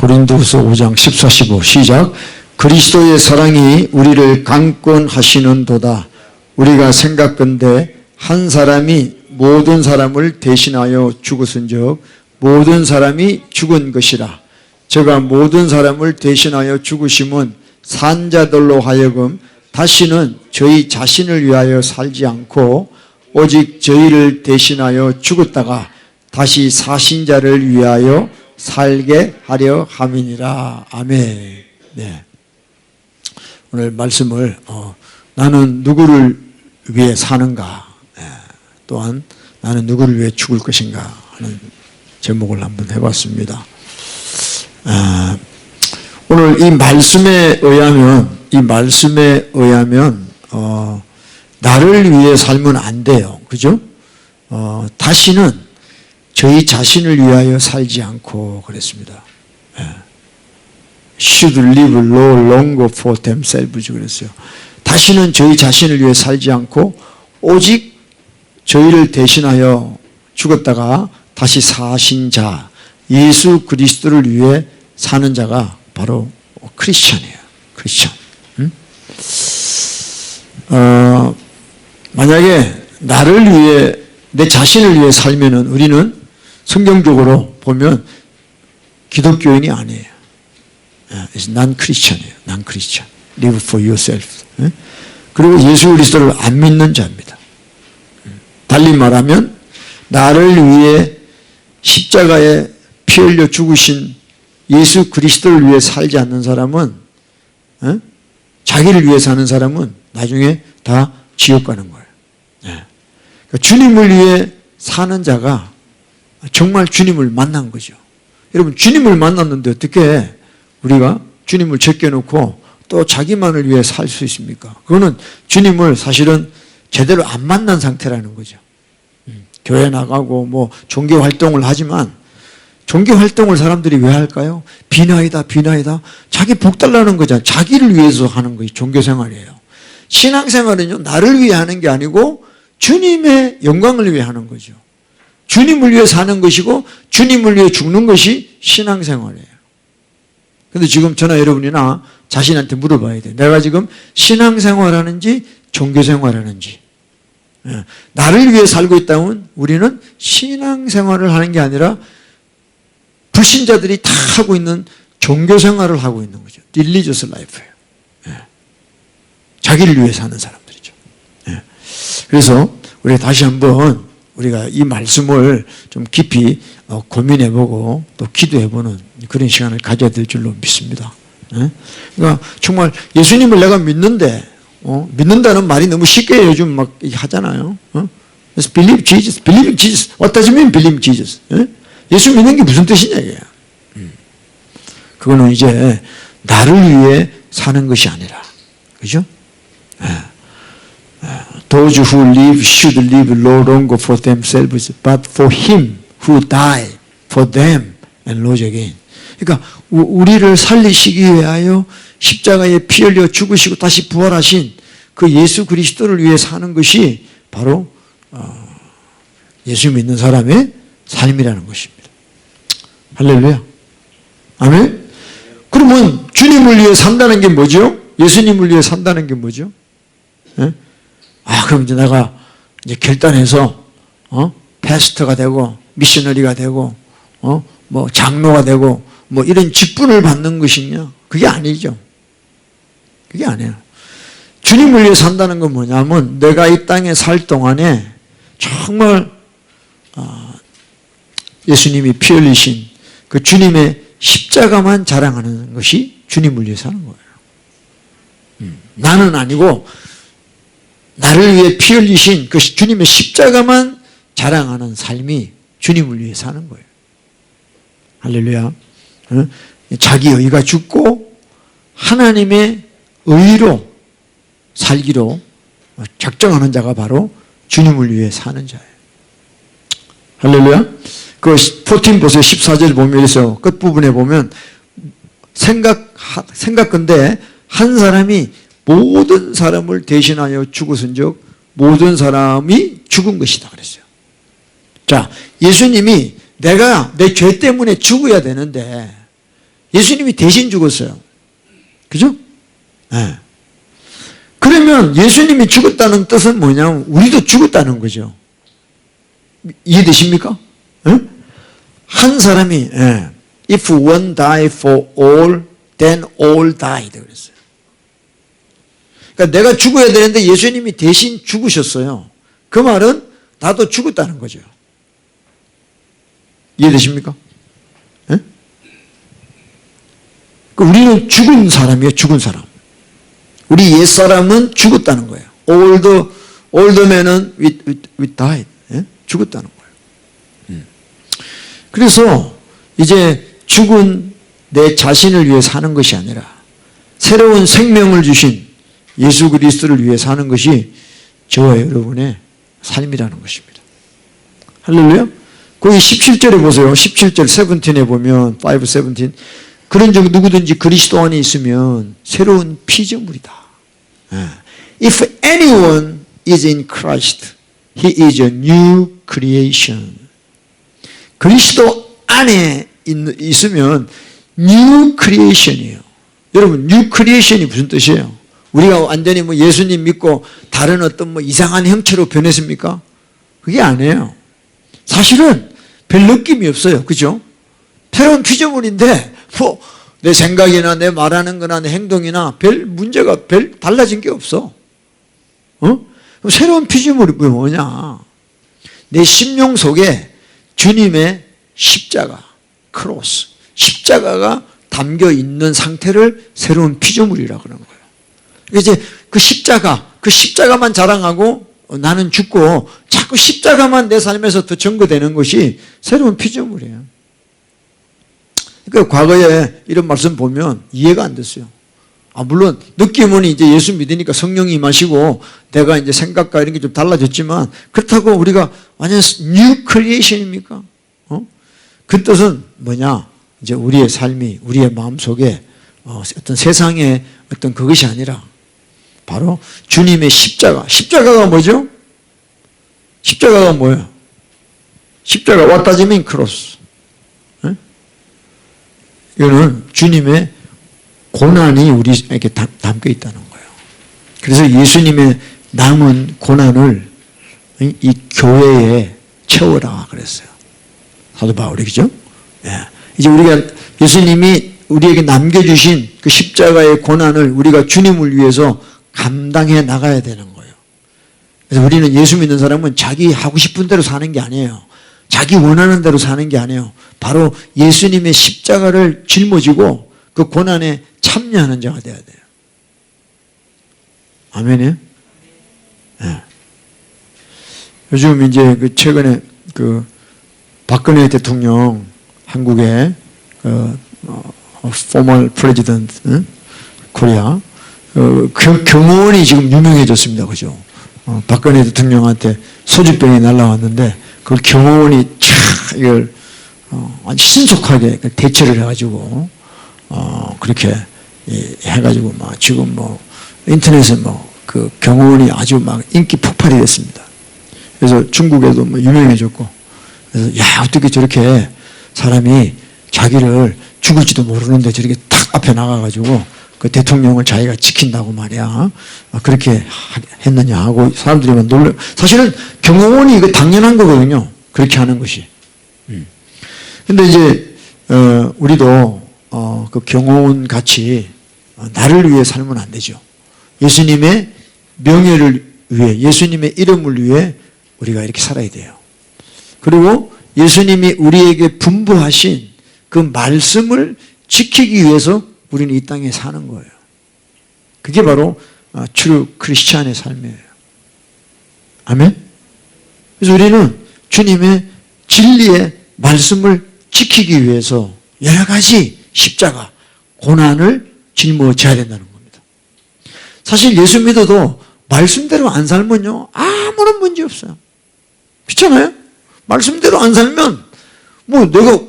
고린도후서 5장 14, 15 시작. 그리스도의 사랑이 우리를 강권하시는도다. 우리가 생각건대 한 사람이 모든 사람을 대신하여 죽었은즉 모든 사람이 죽은 것이라. 저가 모든 사람을 대신하여 죽으심은 산 자들로 하여금 다시는 저희 자신을 위하여 살지 않고 오직 저희를 대신하여 죽었다가 다시 사신 자를 위하여 살게 하려 함이니라. 아멘. 네. 오늘 말씀을 나는 누구를 위해 사는가, 또한 나는 누구를 위해 죽을 것인가 하는 제목을 한번 해봤습니다. 오늘 이 말씀에 의하면 나를 위해 살면 안 돼요. 그죠? 다시는 저희 자신을 위하여 살지 않고 그랬습니다. should live no longer for themselves 그랬어요. 다시는 저희 자신을 위해 살지 않고 오직 저희를 대신하여 죽었다가 다시 사신 자, 예수 그리스도를 위해 사는 자가 바로 크리스천이에요. 크리스천. 만약에 나를 위해, 내 자신을 위해 살면은 우리는 성경적으로 보면 기독교인이 아니에요. 난 크리스천이에요. 난 크리스천. Live for yourself. 그리고 예수 그리스도를 안 믿는 자입니다. 달리 말하면 나를 위해 십자가에 피 흘려 죽으신 예수 그리스도를 위해 살지 않는 사람은, 자기를 위해 사는 사람은 나중에 다 지옥 가는 거예요. 그러니까 주님을 위해 사는 자가 정말 주님을 만난 거죠. 여러분, 주님을 만났는데 어떻게 우리가 주님을 제껴놓고 또 자기만을 위해 살 수 있습니까? 그거는 주님을 사실은 제대로 안 만난 상태라는 거죠. 교회 나가고 뭐 종교 활동을 하지만 종교 활동을 사람들이 왜 할까요? 비나이다, 비나이다. 자기 복 달라는 거잖아요. 자기를 위해서 하는 것이 종교 생활이에요. 신앙생활은요, 나를 위해 하는 게 아니고 주님의 영광을 위해 하는 거죠. 주님을 위해 사는 것이고 주님을 위해 죽는 것이 신앙생활이에요. 근데 지금 저나 여러분이나 자신한테 물어봐야 돼요. 내가 지금 신앙생활 하는지 종교생활 하는지. 나를 위해 살고 있다면 우리는 신앙생활을 하는 게 아니라 불신자들이 다 하고 있는 종교생활을 하고 있는 거죠. Religious life예요. 자기를 위해 사는 사람들이죠. 그래서 우리가 다시 한번 우리가 이 말씀을 좀 깊이 고민해보고 또 기도해보는 그런 시간을 가져야 될 줄로 믿습니다. 그러니까 정말 예수님을 내가 믿는데, 믿는다는 말이 너무 쉽게 요즘 막 하잖아요. Believe Jesus, believe Jesus. What does it mean, believe Jesus? 예수 믿는 게 무슨 뜻이냐 이게. 그거는 이제 나를 위해 사는 것이 아니라, 그죠? Those who live should live no longer for themselves, but for Him who died for them and rose again. 그러니까 우리를 살리시기 위하여 십자가에 피 흘려 죽으시고 다시 부활하신 그 예수 그리스도를 위해 사는 것이 바로 예수 믿는 사람의 삶이라는 것입니다. 할렐루야. 아멘. 그러면 주님을 위해 산다는 게 뭐죠? 예수님을 위해 산다는 게 뭐죠? 그럼 이제 내가 이제 결단해서 패스터가 되고 미셔너리가 되고 뭐 장로가 되고 뭐 이런 직분을 받는 것이냐? 그게 아니죠. 그게 아니에요. 주님을 위해 산다는 건 뭐냐면 내가 이 땅에 살 동안에 정말 예수님이 피 흘리신 그 주님의 십자가만 자랑하는 것이 주님을 위해 사는 거예요. 나는 아니고 나를 위해 피 흘리신 그 주님의 십자가만 자랑하는 삶이 주님을 위해 사는 거예요. 할렐루야. 자기 의가 죽고 하나님의 의로 살기로 작정하는 자가 바로 주님을 위해 사는 자예요. 할렐루야. 그 14보세요. 14절 보면 이래서 끝부분에 보면 생각건대 한 사람이 모든 사람을 대신하여 죽었은즉 모든 사람이 죽은 것이다 그랬어요. 자, 예수님이 내가 내 죄 때문에 죽어야 되는데 예수님이 대신 죽었어요. 그죠? 네. 그러면 예수님이 죽었다는 뜻은 뭐냐면 우리도 죽었다는 거죠. 이해되십니까? 네? 한 사람이 If one die for all, then all died 그랬어요. 그러니까 내가 죽어야 되는데 예수님이 대신 죽으셨어요. 그 말은 나도 죽었다는 거죠. 이해되십니까? 네? 우리는 죽은 사람이에요. 죽은 사람. 우리 옛사람은 죽었다는 거예요. Old man은 we died. 네? 죽었다는 거예요. 그래서 이제 죽은 내 자신을 위해 사는 것이 아니라 새로운 생명을 주신 예수 그리스도를 위해 사는 것이 저와 여러분의 삶이라는 것입니다. 할렐루야. 거기 17절에 보세요. 17절 17에 보면 5, 17 그런 적 누구든지 그리스도 안에 있으면 새로운 피조물이다. If anyone is in Christ, he is a new creation. 그리스도 안에 있으면 new creation이에요. 여러분, new creation이 무슨 뜻이에요? 우리가 완전히 뭐 예수님 믿고 다른 어떤 뭐 이상한 형체로 변했습니까? 그게 아니에요. 사실은 별 느낌이 없어요. 그죠? 새로운 피조물인데 뭐 내 생각이나 내 말하는 거나 내 행동이나 별 문제가 별 달라진 게 없어. 그럼 새로운 피조물이 뭐냐? 내 심령 속에 주님의 십자가, 크로스, 십자가가 담겨 있는 상태를 새로운 피조물이라고 그러는 거예요. 이제 그 십자가만 자랑하고 나는 죽고 자꾸 십자가만 내 삶에서 더 증거되는 것이 새로운 피조물이에요. 그러니까 과거에 이런 말씀 보면 이해가 안 됐어요. 물론 느낌은 이제 예수 믿으니까 성령이 임하시고 내가 이제 생각과 이런 게 좀 달라졌지만 그렇다고 우리가 완전 뉴 크리에이션입니까? 그 뜻은 뭐냐? 이제 우리의 삶이 우리의 마음속에 어떤 세상의 어떤 그것이 아니라 바로 주님의 십자가가 뭐죠? 십자가가 뭐예요? 십자가 what does it mean cross? 이거는 주님의 고난이 우리에게 담겨 있다는 거예요. 그래서 예수님의 남은 고난을 이 교회에 채워라 그랬어요. 사도 바울이, 그죠? 이제 우리가 예수님이 우리에게 남겨주신 그 십자가의 고난을 우리가 주님을 위해서 감당해 나가야 되는 거예요. 그래서 우리는 예수 믿는 사람은 자기 하고 싶은 대로 사는 게 아니에요. 자기 원하는 대로 사는 게 아니에요. 바로 예수님의 십자가를 짊어지고 그 고난에 참여하는 자가 돼야 돼요. 아멘이요? 네. 요즘 이제 그 최근에 그 박근혜 대통령 한국의 former president 코리아 경호원이 지금 유명해졌습니다. 그죠? 박근혜 대통령한테 소주병이 날라왔는데 그걸 경호원이 이걸 아주 신속하게 대처를 해가지고 그렇게 해가지고 막 지금 뭐 인터넷에 뭐 그 경호원이 아주 막 인기 폭발이 됐습니다. 그래서 중국에도 뭐 유명해졌고 그래서 야 어떻게 저렇게 사람이 자기를 죽을지도 모르는데 저렇게 탁 앞에 나가가지고 그 대통령을 자기가 지킨다고 말이야. 그렇게 했느냐 하고 사람들이 막 놀래. 사실은 경호원이 이거 당연한 거거든요. 그렇게 하는 것이. 근데 이제 우리도 그 경호원 같이 나를 위해 살면 안 되죠. 예수님의 명예를 위해, 예수님의 이름을 위해 우리가 이렇게 살아야 돼요. 그리고 예수님이 우리에게 분부하신 그 말씀을 지키기 위해서 우리는 이 땅에 사는 거예요. 그게 바로 true 크리스찬의 삶이에요. 아멘? 그래서 우리는 주님의 진리의 말씀을 지키기 위해서 여러 가지 십자가, 고난을 짊어져야 된다는 겁니다. 사실 예수 믿어도 말씀대로 안 살면요, 아무런 문제 없어요. 그렇잖아요? 말씀대로 안 살면, 내가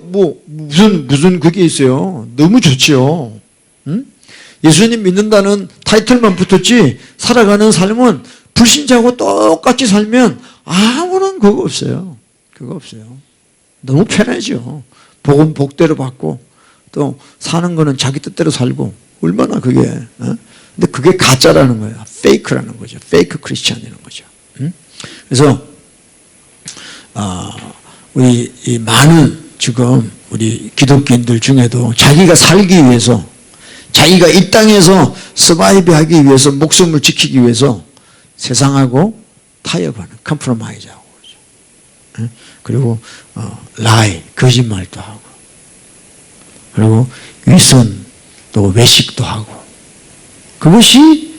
무슨 그게 있어요. 너무 좋지요. 응? 예수님 믿는다는 타이틀만 붙었지, 살아가는 삶은 불신자하고 똑같이 살면 아무런 그거 없어요. 그거 없어요. 너무 편하죠. 복음 복대로 받고, 또 사는 거는 자기 뜻대로 살고 얼마나 그게 근데 그게 가짜라는 거예요. 페이크라는 거죠. 페이크 크리스찬이라는 거죠. 그래서 우리 이 많은 지금 우리 기독교인들 중에도 자기가 살기 위해서 자기가 이 땅에서 서바이브 하기 위해서 목숨을 지키기 위해서 세상하고 타협하는 컴프로마이즈하고 그리고 라이 거짓말도 하고 그리고 위선 또 외식도 하고 그것이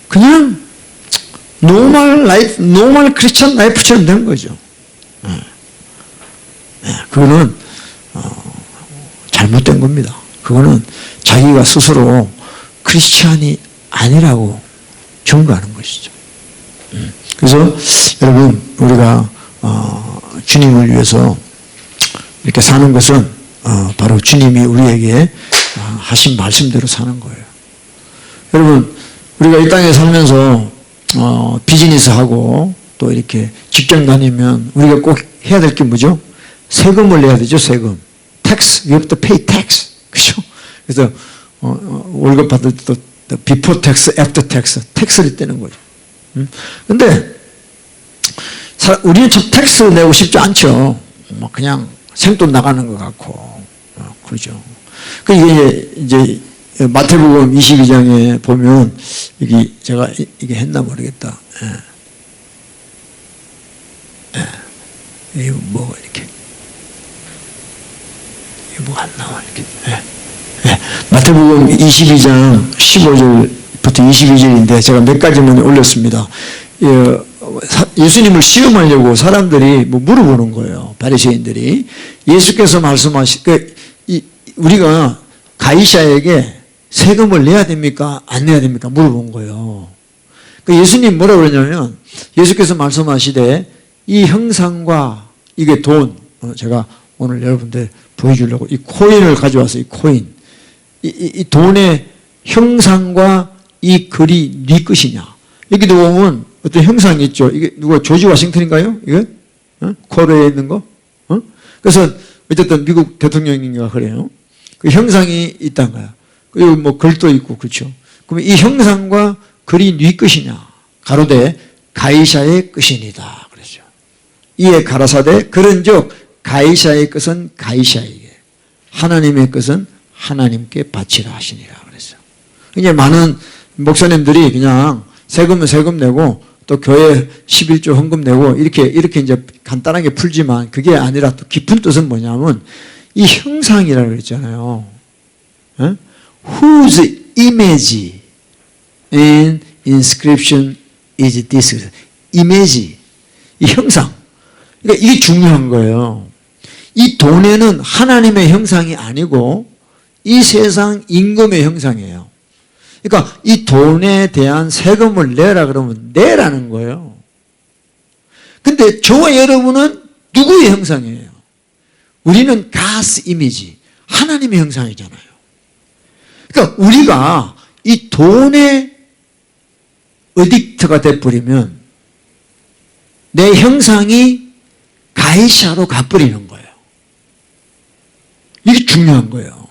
그냥 노멀 크리스천 라이프처럼 된 거죠. 그거는 잘못된 겁니다. 그거는 자기가 스스로 크리스찬이 아니라고 증거하는 것이죠. 그래서 여러분 우리가 주님을 위해서 이렇게 사는 것은 바로 주님이 우리에게 하신 말씀대로 사는 거예요. 여러분 우리가 이 땅에 살면서 비즈니스하고 또 이렇게 직장 다니면 우리가 꼭 해야 될 게 뭐죠? 세금을 내야 되죠. 세금. tax. You have to pay tax. 그죠? 그래서 월급 받을 때 또 before tax, after tax. 텍스를 떼는 거죠. 근데 우리는 참 텍스를 내고 싶지 않죠. 그냥 생돈 나가는 것 같고 그러죠. 이게 이제 마태복음 22장에 보면 여기 제가 이게 했나 모르겠다. 이거 뭐가 이렇게 이거 뭐가 안 나와 이렇게. 마태복음 22장 15절부터 22절인데 제가 몇 가지만 올렸습니다. 예수님을 시험하려고 사람들이 물어보는 거예요. 바리새인들이. 예수께서 우리가 가이사에게 세금을 내야 됩니까? 안 내야 됩니까? 물어본 거예요. 예수님 뭐라고 그러냐면 예수께서 말씀하시되 이 형상과 이게 돈 제가 오늘 여러분들 보여주려고 이 코인을 가져왔어요. 이 코인. 이 돈의 형상과 이 글이 네 것이냐. 여기도 보면 어떤 형상이 있죠. 이게 누가 조지 워싱턴인가요? 이거? 코르에 있는 거? 그래서 어쨌든 미국 대통령인가 그래요. 그 형상이 있단 거야. 그리고 뭐 글도 있고 그렇죠. 그러면 이 형상과 글이 네 것이냐. 가로되 가이사의 것이니다. 그랬죠. 이에 가라사대 그런즉 가이사의 것은 가이사에게 하나님의 것은 하나님께 바치라 하시니라 그랬어요. 이제 많은 목사님들이 그냥 세금은 세금 내고 또 교회 11조 헌금 내고 이렇게 이제 간단하게 풀지만 그게 아니라 또 깊은 뜻은 뭐냐면 이 형상이라고 그랬잖아요. Whose image in inscription is this? 이미지, 이 형상. 그러니까 이게 중요한 거예요. 이 돈에는 하나님의 형상이 아니고 이 세상 임금의 형상이에요. 그러니까 이 돈에 대한 세금을 내라 그러면 내라는 거예요. 근데 저와 여러분은 누구의 형상이에요? 우리는 God's image, 하나님의 형상이잖아요. 그러니까 우리가 이 돈에 어딕트가 돼버리면 내 형상이 가이사로 가버리는 거예요. 이게 중요한 거예요.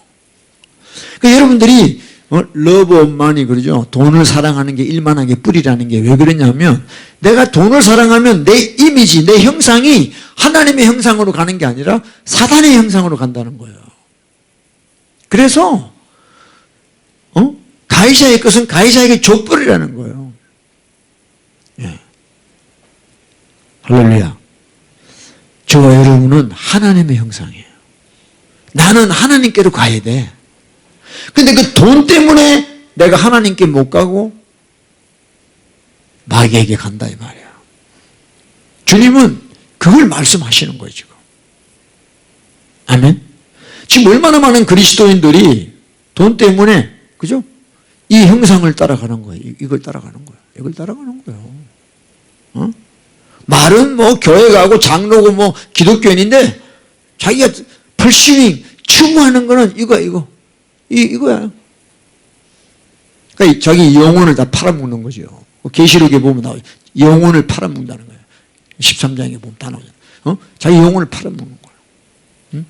그러니까 여러분들이 러브 오브 머니 그러죠. 돈을 사랑하는 게 일만하게 뿌리라는 게 왜 그러냐면 내가 돈을 사랑하면 내 이미지, 내 형상이 하나님의 형상으로 가는 게 아니라 사단의 형상으로 간다는 거예요. 그래서 가이사의 것은 가이사에게 줘버리라는 거예요. 예. 할렐루야. 저와 여러분은 하나님의 형상이에요. 나는 하나님께로 가야 돼. 근데 그 돈 때문에 내가 하나님께 못 가고 마귀에게 간다 이 말이야. 주님은 그걸 말씀하시는 거예요 지금. 아멘. 지금 얼마나 많은 그리스도인들이 돈 때문에 그죠? 이 형상을 따라가는 거예요. 이걸 따라가는 거예요. 이걸 따라가는 거예요. 말은 뭐 교회 가고 장로고 뭐 기독교인인데 자기가 펄시윙 추구하는 거는 이거야. 그러니까 자기 영혼을 다 팔아먹는 거죠. 계시록에 보면 나와요. 영혼을 팔아먹는다는 거예요. 13장에 보면 다 나오잖아요. 자기 영혼을 팔아먹는 거예요.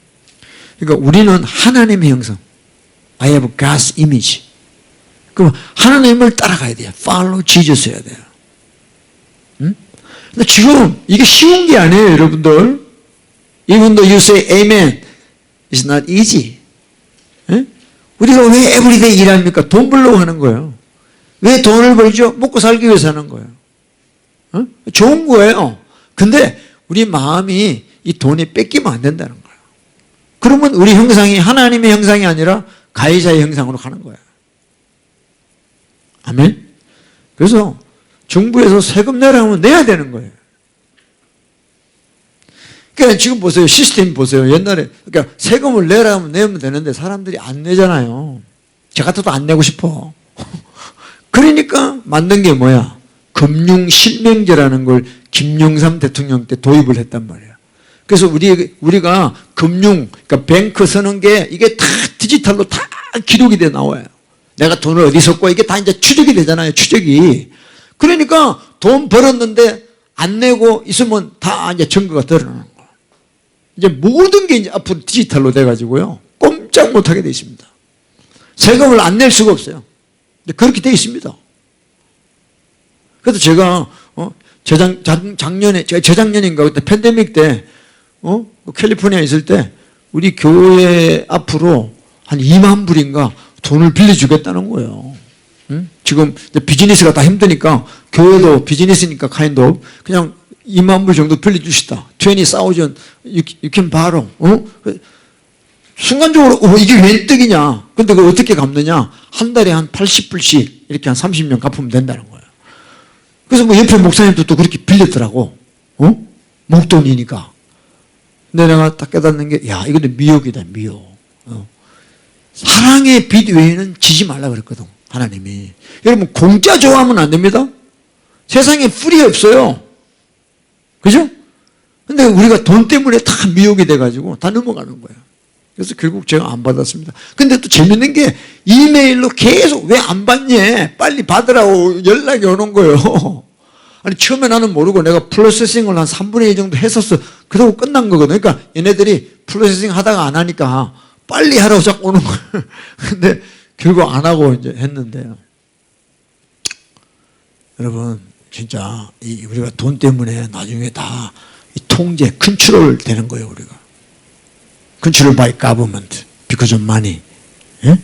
그러니까 우리는 하나님의 형상. I have God's image. 그럼 하나님을 따라가야 돼요. Follow Jesus 해야 돼요. 응? 근데 지금 이게 쉬운 게 아니에요, 여러분들. Even though you say amen, it's not easy. 응? 우리가 왜 everyday 일합니까? 돈 벌려고 하는 거예요. 왜 돈을 벌죠? 먹고 살기 위해서 하는 거예요. 응? 좋은 거예요. 근데 우리 마음이 이 돈에 뺏기면 안 된다는 거예요. 그러면 우리 형상이 하나님의 형상이 아니라 가해자의 형상으로 가는 거예요. 아멘? 그래서 정부에서 세금 내라면 내야 되는 거예요. 그러니까 지금 보세요. 시스템 보세요. 옛날에 그러니까 세금을 내라면 내면 되는데 사람들이 안 내잖아요. 저 같아도 안 내고 싶어. 그러니까 만든 게 뭐야? 금융실명제라는 걸 김영삼 대통령 때 도입을 했단 말이에요. 그래서 우리가 금융, 그러니까 뱅크 서는 게 이게 다 디지털로 다 기록이 돼 나와요. 내가 돈을 어디 썼고 이게 다 이제 추적이 되잖아요. 추적이. 그러니까 돈 벌었는데 안 내고 있으면 다 이제 증거가 드러나는 거예요. 이제 모든 게 이제 앞으로 디지털로 돼가지고요. 꼼짝 못하게 돼 있습니다. 세금을 안 낼 수가 없어요. 그렇게 돼 있습니다. 그래서 제가 재작년인가 그때 팬데믹 때 캘리포니아에 있을 때 우리 교회 앞으로 한 2만 불인가 돈을 빌려주겠다는 거예요. 응? 지금 비즈니스가 다 힘드니까 교회도 비즈니스니까 그냥 2만 불 정도 빌려주시다. 20,000 you can borrow. 순간적으로 이게 웬 떡이냐. 근데 그걸 어떻게 갚느냐. 한 달에 한 80불씩 이렇게 한 30년 갚으면 된다는 거예요. 그래서 뭐 옆에 목사님도 또 그렇게 빌렸더라고. 목돈이니까. 근데 내가 딱 깨닫는 게, 야, 이거는 미혹이다, 미혹. 사랑의 빛 외에는 지지 말라 그랬거든, 하나님이. 여러분, 공짜 좋아하면 안 됩니다. 세상에 풀이 없어요. 그죠? 근데 우리가 돈 때문에 다 미혹이 돼가지고 다 넘어가는 거예요. 그래서 결국 제가 안 받았습니다. 근데 또 재밌는 게 이메일로 계속 왜 안 받니? 빨리 받으라고 연락이 오는 거예요. 아니, 처음에 나는 모르고 내가 프로세싱을 한 3분의 1 정도 했었어. 그러고 끝난 거거든요. 그러니까 얘네들이 프로세싱 하다가 안 하니까 빨리 하라고 자꾸 오는 거예요. 근데 결국 안 하고 이제 했는데요. 여러분, 진짜 우리가 돈 때문에 나중에 다 통제, 컨트롤 되는 거예요, 우리가. 컨트롤 by government because of money. 예?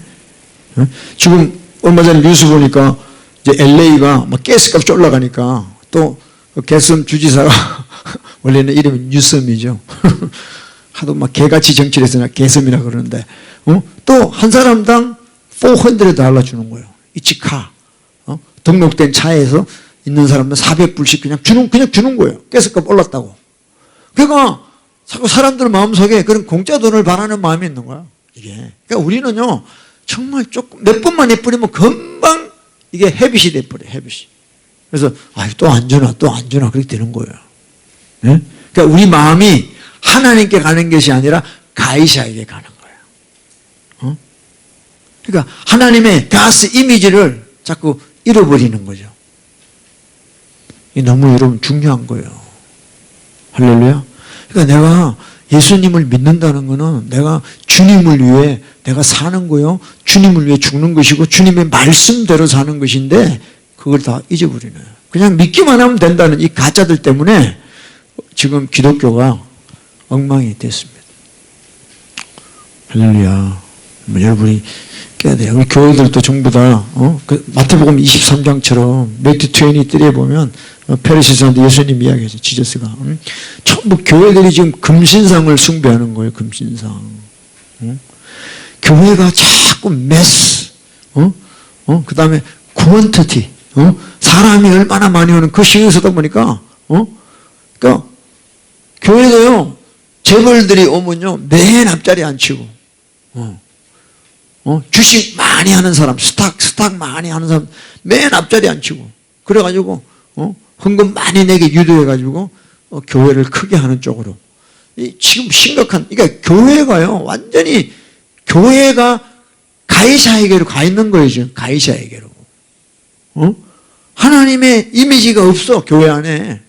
지금 얼마 전에 뉴스 보니까 이제 LA가 막 가스값이 올라가니까 또 그 개섬 주지사가 원래는 이름이 뉴섬이죠. 하도 막 개같이 정치를 해서 개섬이라 그러는데 또 한 사람당 $400 주는 거예요. 이치 카. 등록된 차에서 있는 사람들 400불씩 그냥 주는 거예요. 가스값 올랐다고. 그러니까 자꾸 사람들 마음속에 그런 공짜 돈을 바라는 마음이 있는 거야. 이게. 그러니까 우리는요, 정말 조금, 몇 번만 해버리면 금방 이게 헤빗이 돼버려요, 헤빗이. 그래서, 또 안 주나, 그렇게 되는 거예요. 네? 그러니까 우리 마음이 하나님께 가는 것이 아니라 가이사에게 가는 거예요. 그러니까 하나님의 God's 이미지를 자꾸 잃어버리는 거죠. 이게 너무 여러분 중요한 거예요. 할렐루야. 그러니까 내가 예수님을 믿는다는 것은 내가 주님을 위해 내가 사는 거요. 주님을 위해 죽는 것이고 주님의 말씀대로 사는 것인데 그걸 다 잊어버리네요. 그냥 믿기만 하면 된다는 이 가짜들 때문에 지금 기독교가 엉망이 됐습니다. 할렐루야. 여러분이 깨야 돼요. 우리 교회들도 전부 다 그 마태복음 23장처럼 매튜 23에 보면 페르시사한테 예수님 이야기하죠. 지저스가. 전부 교회들이 지금 금신상을 숭배하는 거예요. 금신상. 교회가 자꾸 메스. 그 다음에 쿼런티티. 사람이 얼마나 많이 오는 그 신경 쓰다 보니까 그러니까 교회도요. 재벌들이 오면요. 맨 앞자리 앉히고 주식 많이 하는 사람, 스탁 많이 하는 사람 맨 앞자리 앉히고 그래가지고 헌금 많이 내게 유도해가지고 교회를 크게 하는 쪽으로 지금 심각한, 그러니까 교회가요 완전히 교회가 가이사에게로 가 있는 거예요. 지금 가이사에게로. 하나님의 이미지가 없어 교회 안에.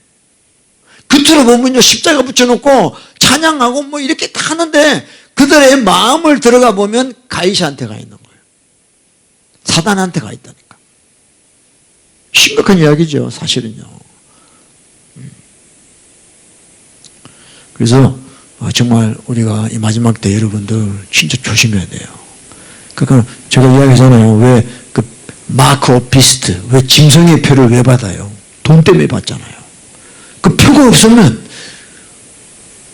겉으로 보면요 십자가 붙여놓고 찬양하고 뭐 이렇게 다 하는데 그들의 마음을 들어가 보면 가이사한테 가 있는 거예요. 사단한테 가 있다니까. 심각한 이야기죠, 사실은요. 그래서 정말 우리가 이 마지막 때 여러분들 진짜 조심해야 돼요. 그러니까 제가 이야기하잖아요. 왜 그 마크 오피스트, 왜 짐승의 표를 왜 받아요? 돈 때문에 받잖아요. 그 표가 없으면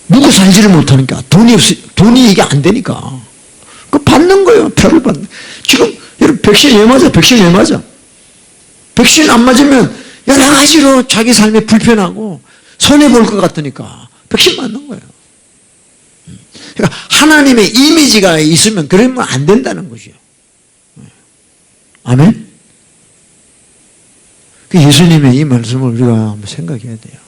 먹고 살지를 못하니까, 돈이 이게 안 되니까. 그 받는 거예요. 표를 받는. 지금 여러분 백신 왜 맞아? 백신 왜 맞아? 백신 안 맞으면 여러 가지로 자기 삶에 불편하고 손해볼 것 같으니까 백신 맞는 거예요. 그러니까 하나님의 이미지가 있으면 그러면 안 된다는 거죠. 아멘? 그 예수님의 이 말씀을 우리가 한번 생각해야 돼요.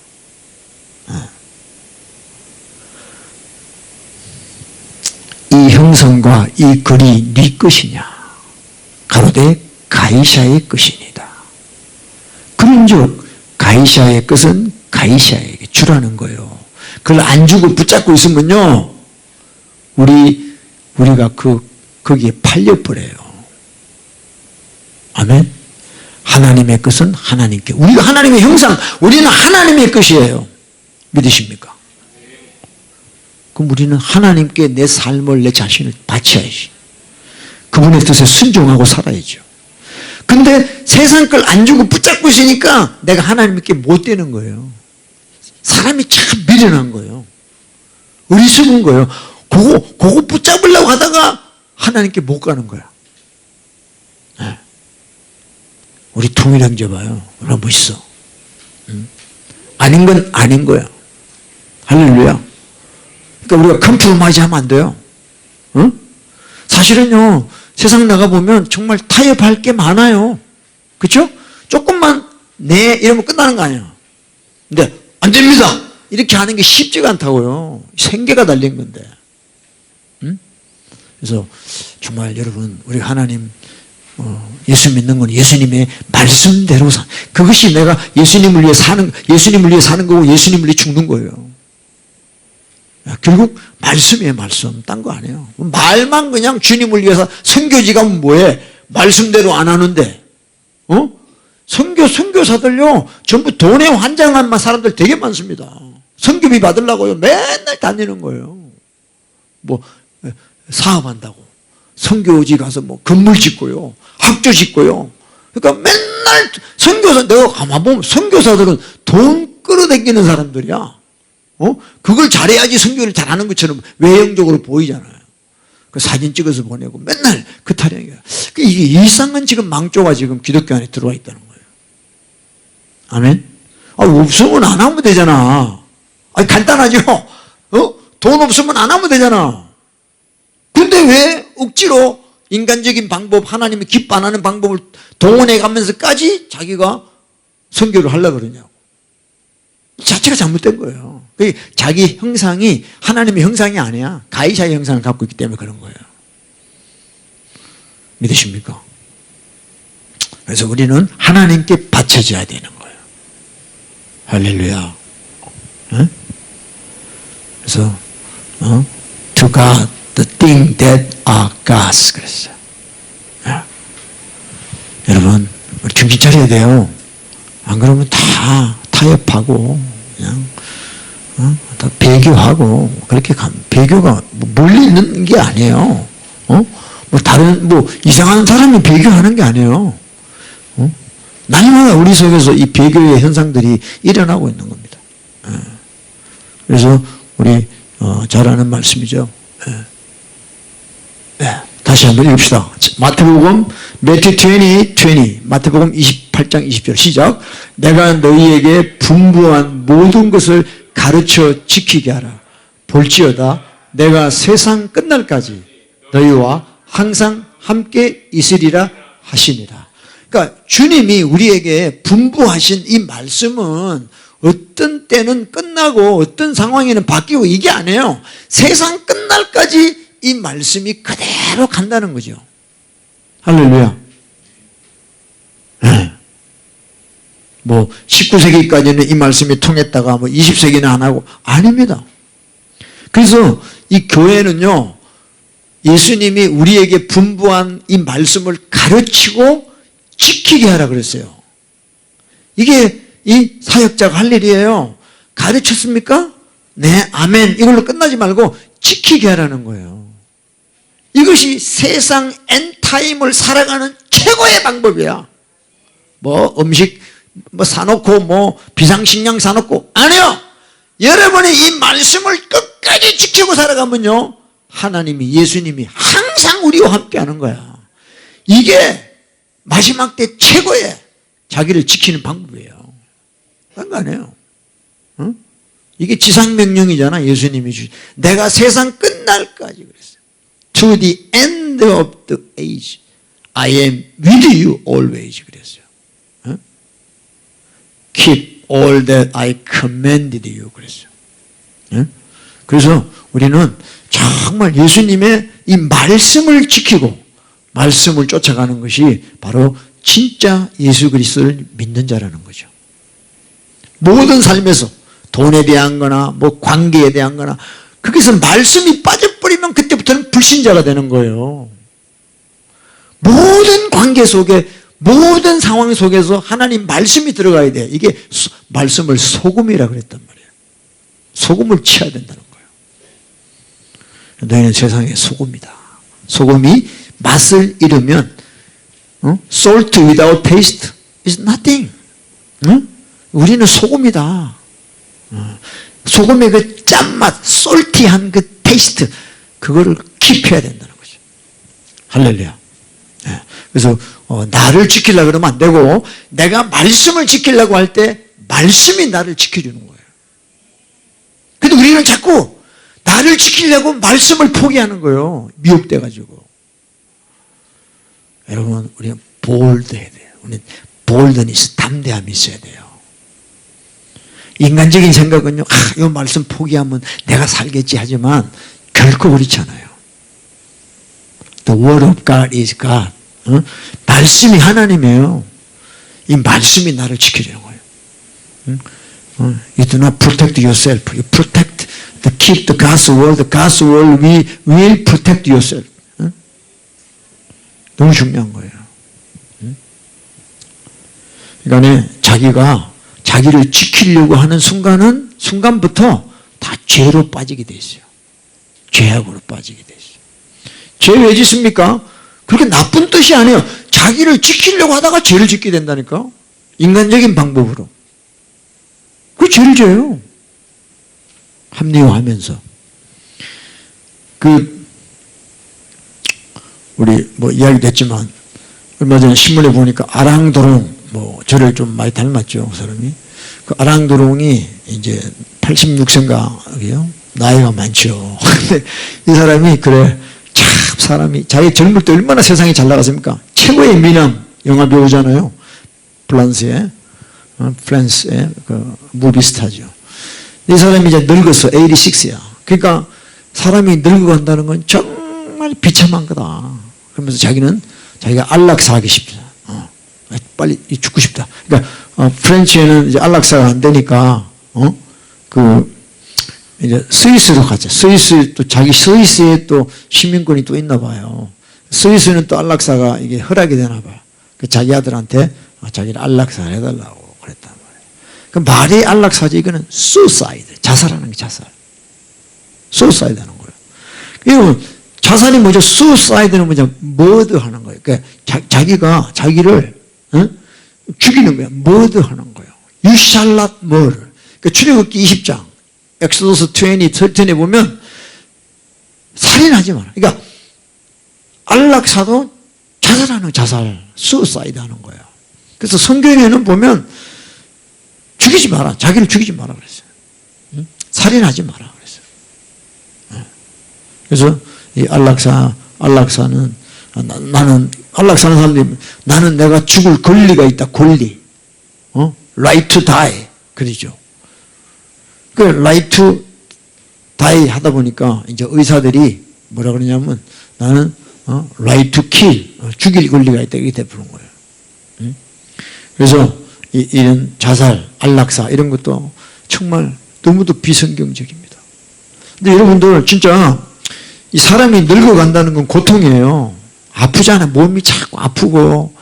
이 형상과 이 글이 네 것이냐? 가로되 가이사의 것이니다. 그런즉 가이사의 것은 가이사에게 주라는 거예요. 그걸 안 주고 붙잡고 있으면요, 우리가 거기에 팔려버려요. 아멘? 하나님의 것은 하나님께. 우리가 하나님의 형상, 우리는 하나님의 것이에요. 믿으십니까? 그럼 우리는 하나님께 내 삶을, 내 자신을 바쳐야지. 그분의 뜻에 순종하고 살아야죠. 근데 세상 걸 안 주고 붙잡고 있으니까 내가 하나님께 못 되는 거예요. 사람이 참 미련한 거예요. 어리석은 거예요. 그거 붙잡으려고 하다가 하나님께 못 가는 거야. 네. 우리 통일 형제 봐요. 얼마나 멋있어. 아닌 건 아닌 거야. 할렐루야. 그러니까 우리가 컴프로마이즈 하면 안 돼요. 응? 사실은요, 세상 나가보면 정말 타협할 게 많아요. 그렇죠? 조금만 네 이러면 끝나는 거 아니에요. 근데 안 됩니다. 이렇게 하는 게 쉽지가 않다고요. 생계가 달린 건데. 응? 그래서 정말 여러분, 우리 하나님 예수 믿는 건 예수님의 말씀대로 그것이 내가 예수님을 위해 사는 거고 예수님을 위해 죽는 거예요. 결국 말씀이에요. 말씀. 딴 거 아니에요. 말만 그냥 주님을 위해서, 선교지가 뭐해? 말씀대로 안 하는데. 선교사들요 전부 돈에 환장한 사람들 되게 많습니다. 선교비 받으려고요 맨날 다니는 거예요. 뭐 사업한다고 선교지 가서 뭐 건물 짓고요, 학교 짓고요. 그러니까 맨날 내가 가만 보면 선교사들은 돈 끌어당기는 사람들이야. 그걸 잘해야지 선교를 잘하는 것처럼 외형적으로 보이잖아요. 그 사진 찍어서 보내고 맨날 그 타령이에요. 이게 일상은 지금 망조가 지금 기독교 안에 들어와 있다는 거예요. 아멘? 없으면 안 하면 되잖아. 간단하죠? 돈 없으면 안 하면 되잖아. 근데 왜 억지로 인간적인 방법, 하나님이 기뻐 안 하는 방법을 동원해 가면서까지 자기가 선교를 하려고 그러냐고. 자체가 잘못된 거예요. 자기 형상이 하나님의 형상이 아니야. 가이사의 형상을 갖고 있기 때문에 그런 거예요. 믿으십니까? 그래서 우리는 하나님께 바쳐져야 되는 거예요. 할렐루야. 응? 그래서 to God the thing that are God's 그랬어요. 여러분 우리 정신 차려야 돼요. 안 그러면 다 타협하고 그냥 다 배교하고 그렇게 가면, 배교가 멀리 있는 게 아니에요. 뭐 다른 이상한 사람이 배교하는 게 아니에요. 날마다 우리 속에서 이 배교의 현상들이 일어나고 있는 겁니다. 그래서 우리 잘 아는 말씀이죠. 다시 한번 읽읍시다. 마태복음 Matthew 20, 마태복음 28장 20절 시작. 내가 너희에게 분부한 모든 것을 가르쳐 지키게 하라. 볼지어다 내가 세상 끝날까지 너희와 항상 함께 있으리라 하시니라. 그러니까 주님이 우리에게 분부하신 이 말씀은 어떤 때는 끝나고 어떤 상황에는 바뀌고 이게 아니에요. 세상 끝날까지 이 말씀이 그대로 간다는 거죠. 할렐루야. 네. 19세기까지는 이 말씀이 통했다가 20세기는 안 하고 아닙니다. 그래서 이 교회는요 예수님이 우리에게 분부한 이 말씀을 가르치고 지키게 하라 그랬어요. 이게 이 사역자가 할 일이에요. 가르쳤습니까? 네, 아멘. 이걸로 끝나지 말고 지키게 하라는 거예요. 이것이 세상 엔타임을 살아가는 최고의 방법이야. 뭐 음식 사놓고 뭐 비상식량 사놓고 아니요. 여러분이 이 말씀을 끝까지 지키고 살아가면요, 하나님이, 예수님이 항상 우리와 함께 하는 거야. 이게 마지막 때 최고의 자기를 지키는 방법이에요. 그런 거 아니에요. 응? 이게 지상명령이잖아. 예수님이 주신. 내가 세상 끝날까지 그랬어요. To the end of the age I am with you always 그랬어요. 응? Keep all that I commanded you 그랬어요. 응? 그래서 우리는 정말 예수님의 이 말씀을 지키고 말씀을 쫓아가는 것이 바로 진짜 예수 그리스도를 믿는 자라는 거죠. 모든 삶에서 돈에 대한 거나 뭐 관계에 대한 거나 거기서 말씀이 빠져버리면 그때부터는 불신자가 되는 거예요. 모든 관계 속에 모든 상황 속에서 하나님 말씀이 들어가야 돼. 이게 말씀을 소금이라 그랬단 말이에요. 소금을 치어야 된다는 거예요. 너희는 세상의 소금이다. 소금이 맛을 잃으면 salt without taste is nothing. 우리는 소금이다. 소금의 그 짠맛, 솔티한 그 테이스트, 그거를 킵해야 된다는 거죠. 할렐루야. 그래서 나를 지키려고 그러면 안 되고 내가 말씀을 지키려고 할 때 말씀이 나를 지켜주는 거예요. 근데 우리는 자꾸 나를 지키려고 말씀을 포기하는 거예요. 미혹돼가지고. 여러분, 우리는 볼드해야 돼요. 우리는 볼드니스, 담대함이 있어야 돼요. 인간적인 생각은요, 이 말씀 포기하면 내가 살겠지 하지만 결코 그렇지 않아요. The word of God is God. 말씀이 하나님이에요. 이 말씀이 나를 지켜주는 거예요. You do not protect yourself. You protect, keep the God's word. The God's word will protect yourself. 너무 중요한 거예요. 그러니까 자기를 지키려고 하는 순간부터 다 죄로 빠지게 돼 있어요. 죄악으로 빠지게 돼 있어요. 죄 왜 짓습니까? 그렇게 나쁜 뜻이 아니에요. 자기를 지키려고 하다가 죄를 짓게 된다니까. 인간적인 방법으로. 그 죄를 져요. 합리화하면서. 우리 뭐 이야기도 했지만 얼마 전에 신문에 보니까 아랑도롱, 저를 좀 많이 닮았죠, 그 사람이. 그 아랑도롱이 이제 86세인가, 나이가 많죠. 근데 이 사람이 참 사람이 자기 젊을 때 얼마나 세상에 잘 나갔습니까? 최고의 미남 영화 배우잖아요. 프랑스의 그 무비스타죠. 이 사람이 이제 늙었어. 86야. 그러니까 사람이 늙어간다는 건 정말 비참한 거다. 그러면서 자기가 안락사 하기 싶다. 빨리 죽고 싶다. 그러니까 프렌치에는 이제 안락사가 안 되니까 이제 스위스로 가자. 스위스 또 스위스에 또 시민권이 또 있나 봐요. 스위스는 또 안락사가 이게 허락이 되나 봐. 그 자기 아들한테 자기를 안락사 해달라고 그랬단 말이에요. 그 말이 안락사지. 이거는 suicide, 자살하는 게 자살. suicide 하는 거예요. 이거 자살이 뭐죠? suicide는 뭐죠? murder 하는 거예요. 그러니까 자기를 죽이는 거야. murder 하는 거예요. You shall not murder. 그러니까 출애굽기 20장 엑소더스 20:13에 보면 살인하지 마라. 그러니까 안락사도 자살하는 자살, suicide 하는 거예요. 그래서 성경에는 보면 죽이지 마라. 자기를 죽이지 마라 그랬어요. 살인하지 마라 그랬어요. 그래서 이 안락사는 나는 안락사는 사람들이 나는 내가 죽을 권리가 있다. 권리. right to die. 그러죠. 그 right to die 하다 보니까 이제 의사들이 뭐라 그러냐면 나는 right to kill. 죽일 권리가 있다. 이렇게 되는 거예요. 그래서 이런 자살, 안락사 이런 것도 정말 너무도 비성경적입니다. 근데 여러분들 진짜 이 사람이 늙어간다는 건 고통이에요. 아프잖아. 몸이 자꾸 아프고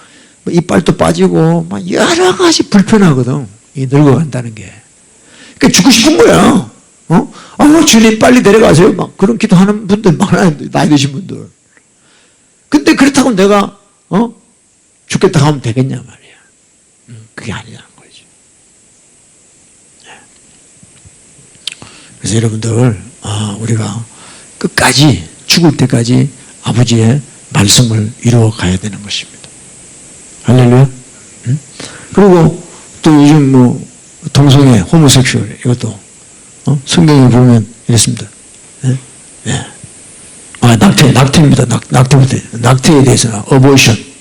뭐 이빨도 빠지고 막 여러 가지 불편하거든. 이 늙어간다는 게. 그러니까 죽고 싶은 거야. 주님 빨리 내려가세요. 막 그런 기도하는 분들 많아요. 나이 드신 분들. 근데 그렇다고 내가 죽겠다 하면 되겠냐 말이야. 그게 아니라는 거지. 그래서 여러분들 우리가 끝까지 죽을 때까지 아버지의 말씀을 이루어 가야 되는 것입니다. 할렐루야. 그리고 또 요즘 뭐 동성애, 호모섹슈얼 이것도 성경에 보면 이랬습니다. 낙태입니다. 낙태에 대해서는 어보이션.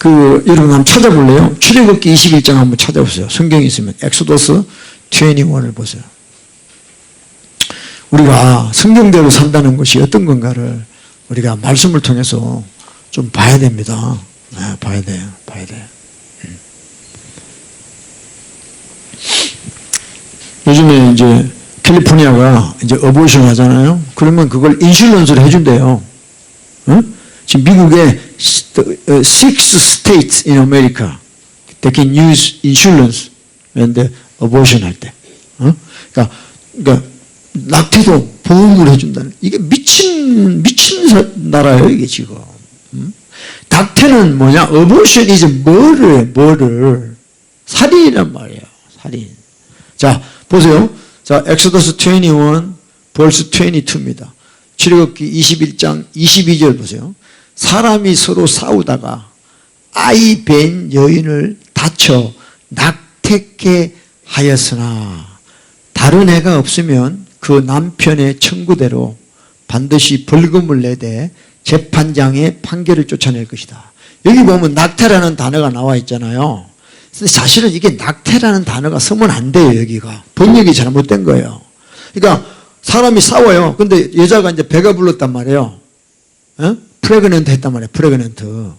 여러분 한번 찾아볼래요? 출애굽기 21장 한번 찾아보세요. 성경이 있으면 엑소더스 21을 보세요. 우리가 성경대로 산다는 것이 어떤 건가를 우리가 말씀을 통해서 좀 봐야 됩니다. 봐야 돼요. 요즘에 이제 캘리포니아가 이제 어보이션 하잖아요. 그러면 그걸 인슐런스로 해준대요. 지금 미국에 6 states in America they can use insurance 근데 어보이션 할 때. 그러니까 낙태도 보험을 해준다는. 이게 미친 나라예요 이게 지금. 낙태는 뭐냐? 어보이션 이제 뭐를 살인이란 말이에요. 살인. 자 보세요. 자 엑소더스 21 벌스 22입니다. 출애굽기 21장 22절 보세요. 사람이 서로 싸우다가 아이 뵌 여인을 다쳐 낙태케 하였으나 다른 애가 없으면 그 남편의 청구대로 반드시 벌금을 내되 재판장의 판결을 쫓아낼 것이다. 여기 보면 낙태라는 단어가 나와 있잖아요. 사실은 이게 낙태라는 단어가 쓰면 안 돼요. 여기가 번역이 잘못된 거예요. 그러니까 사람이 싸워요. 근데 여자가 이제 배가 불렀단 말이에요. 프레그넌트 했단 말이에요. 프레그넌트.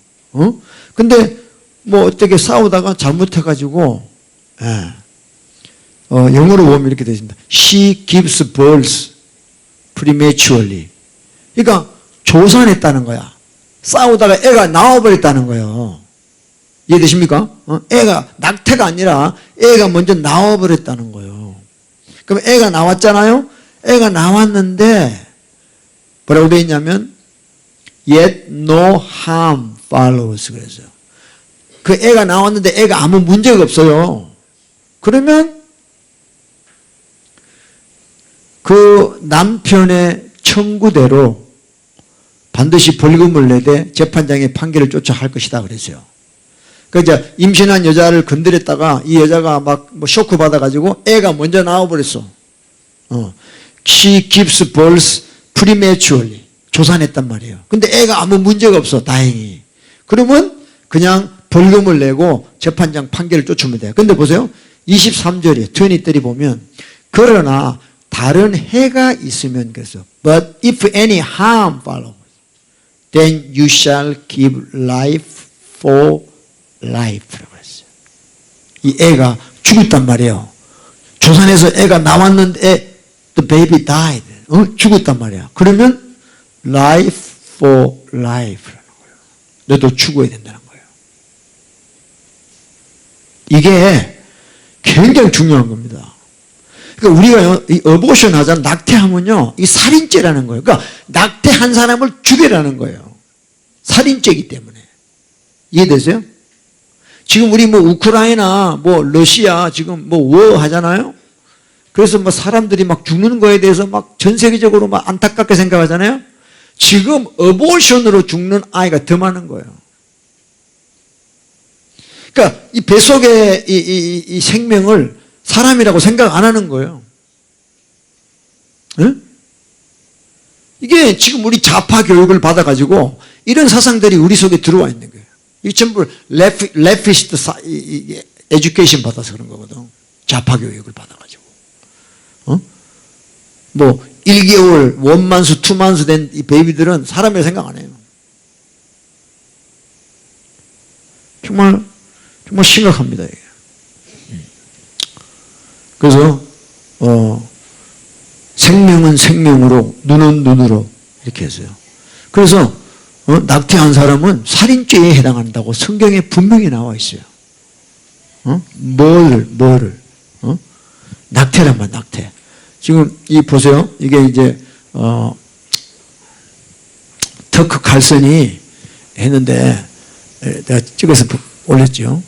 근데 뭐 어떻게 싸우다가 잘못해가지고 영어로 보면 이렇게 되어 있습니다. She gives birth prematurely. 그러니까 조산했다는 거야. 싸우다가 애가 나와버렸다는 거예요. 이해되십니까? 애가 낙태가 아니라 애가 먼저 나와버렸다는 거예요. 그럼 애가 나왔잖아요. 애가 나왔는데 뭐라고 되어 있냐면 yet no harm follows 그랬어요. 그 애가 나왔는데 애가 아무 문제가 없어요. 그러면 그 남편의 청구대로 반드시 벌금을 내되 재판장의 판결을 쫓아 할 것이다 그랬어요. 그러니까 임신한 여자를 건드렸다가 이 여자가 막 뭐 쇼크 받아가지고 애가 먼저 나와버렸어. She gives birth prematurely. 조산했단 말이에요. 근데 애가 아무 문제가 없어. 다행히. 그러면 그냥 벌금을 내고 재판장 판결을 쫓으면 돼요. 근데 보세요. 23절에 23이 보면 그러나 다른 해가 있으면 그래서 But if any harm follows then you shall give life for life라고 했어요. 이 애가 죽었단 말이에요. 조산에서 애가 나왔는데 the baby died. 죽었단 말이야. 그러면 life for life라는 거예요. 너도 죽어야 된다는 거예요. 이게 굉장히 중요한 겁니다. 그러니까 우리가 이 어보션 하자 낙태하면요, 이 살인죄라는 거예요. 그러니까 낙태한 사람을 죽여라는 거예요. 살인죄이기 때문에. 이해되세요? 지금 우리 뭐 우크라이나, 뭐 러시아 지금 뭐 워 하잖아요. 그래서 뭐 사람들이 막 죽는 거에 대해서 막 전 세계적으로 막 안타깝게 생각하잖아요. 지금 어보션으로 죽는 아이가 더 많은 거예요. 그러니까 이 뱃속의 이 생명을 사람이라고 생각 안 하는 거예요. 응? 이게 지금 우리 좌파 교육을 받아가지고 이런 사상들이 우리 속에 들어와 있는 거예요. 이게 전부 레피스트 에듀케이션 받아서 그런 거거든. 좌파 교육을 받아가지고. 뭐 1개월, 1만수, 2만수 된 이 베이비들은 사람이라고 생각 안 해요. 정말 심각합니다. 이게. 그래서 생명은 생명으로, 눈은 눈으로, 이렇게 했어요. 그래서 낙태한 사람은 살인죄에 해당한다고 성경에 분명히 나와 있어요. 뭐를 낙태란 말, 낙태. 지금 이 보세요. 이게 이제 터크 칼슨이 했는데 내가 찍어서 올렸죠.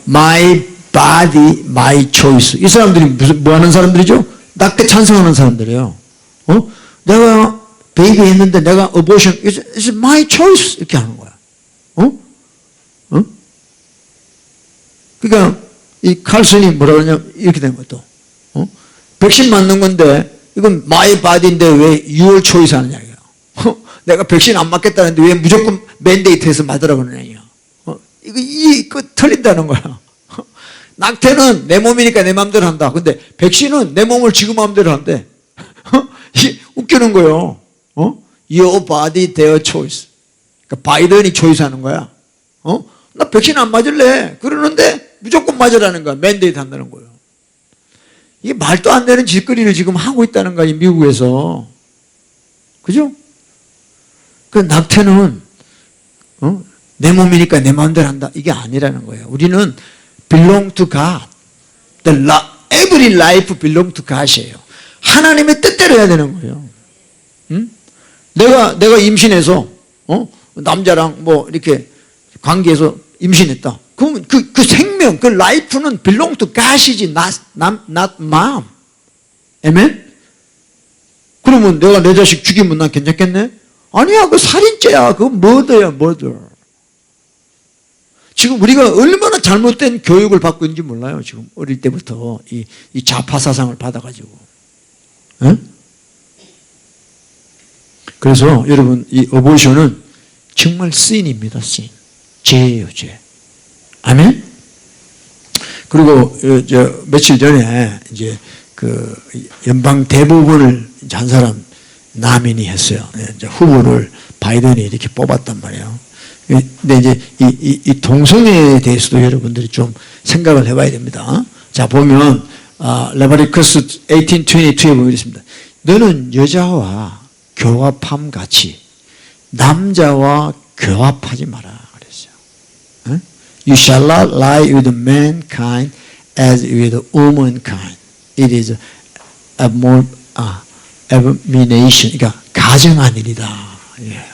My body, my choice. 이 사람들이 뭐 하는 사람들이죠? 낙태 찬성하는 사람들이에요. 내가 베이비 했는데 내가 abortion, it's my choice. 이렇게 하는 거야. 그러니까 이 칼슨이 뭐라 그러냐, 이렇게 된 것도. 백신 맞는 건데, 이건 my body인데 왜 your choice 하느냐, 이거. 내가 백신 안 맞겠다는데 왜 무조건 맨데이트해서 맞으라 그러느냐. 이거 틀린다는 거야. 낙태는 내 몸이니까 내 마음대로 한다. 근데 백신은 내 몸을 지금 마음대로 한대. 웃기는 거예요. Your body, their choice. 그러니까 바이든이 choice 하는 거야. 나 백신 안 맞을래. 그러는데 무조건 맞으라는 거야. 맨데이트 한다는 거예요. 이게 말도 안 되는 짓거리를 지금 하고 있다는 거야, 이 미국에서. 그죠? 그 낙태는, 내 몸이니까 내 마음대로 한다. 이게 아니라는 거예요. 우리는 belong to God. Every life belong to God이에요. 하나님의 뜻대로 해야 되는 거예요. 내가 임신해서, 남자랑 뭐 이렇게 관계해서 임신했다. 그러면 그 생명, 그 라이프는 belong to God이지, not mom. 아멘? 그러면 내가 내 자식 죽이면 난 괜찮겠네? 아니야, 그 살인죄야. 그거 murder야, murder. 지금 우리가 얼마나 잘못된 교육을 받고 있는지 몰라요. 지금 어릴 때부터 이 좌파 사상을 받아가지고. 에? 그래서 여러분, 이 어보션은 정말 sin 입니다, sin. 죄예요, 죄. 아멘? 그리고 며칠 전에 이제 그 연방 대법원을 이제 한 사람 남인이 했어요. 이제 후보를 바이든이 이렇게 뽑았단 말이에요. 근데 이제 이 동성애에 대해서도 여러분들이 좀 생각을 해봐야 됩니다. 자, 보면 레바리커스 18:22에 보면 있습니다. 너는 여자와 교합함 같이 남자와 교합하지 마라 그랬어요. You shall not lie with mankind as with womankind. It is abomination. 그러니까 가증한 일이다. 예.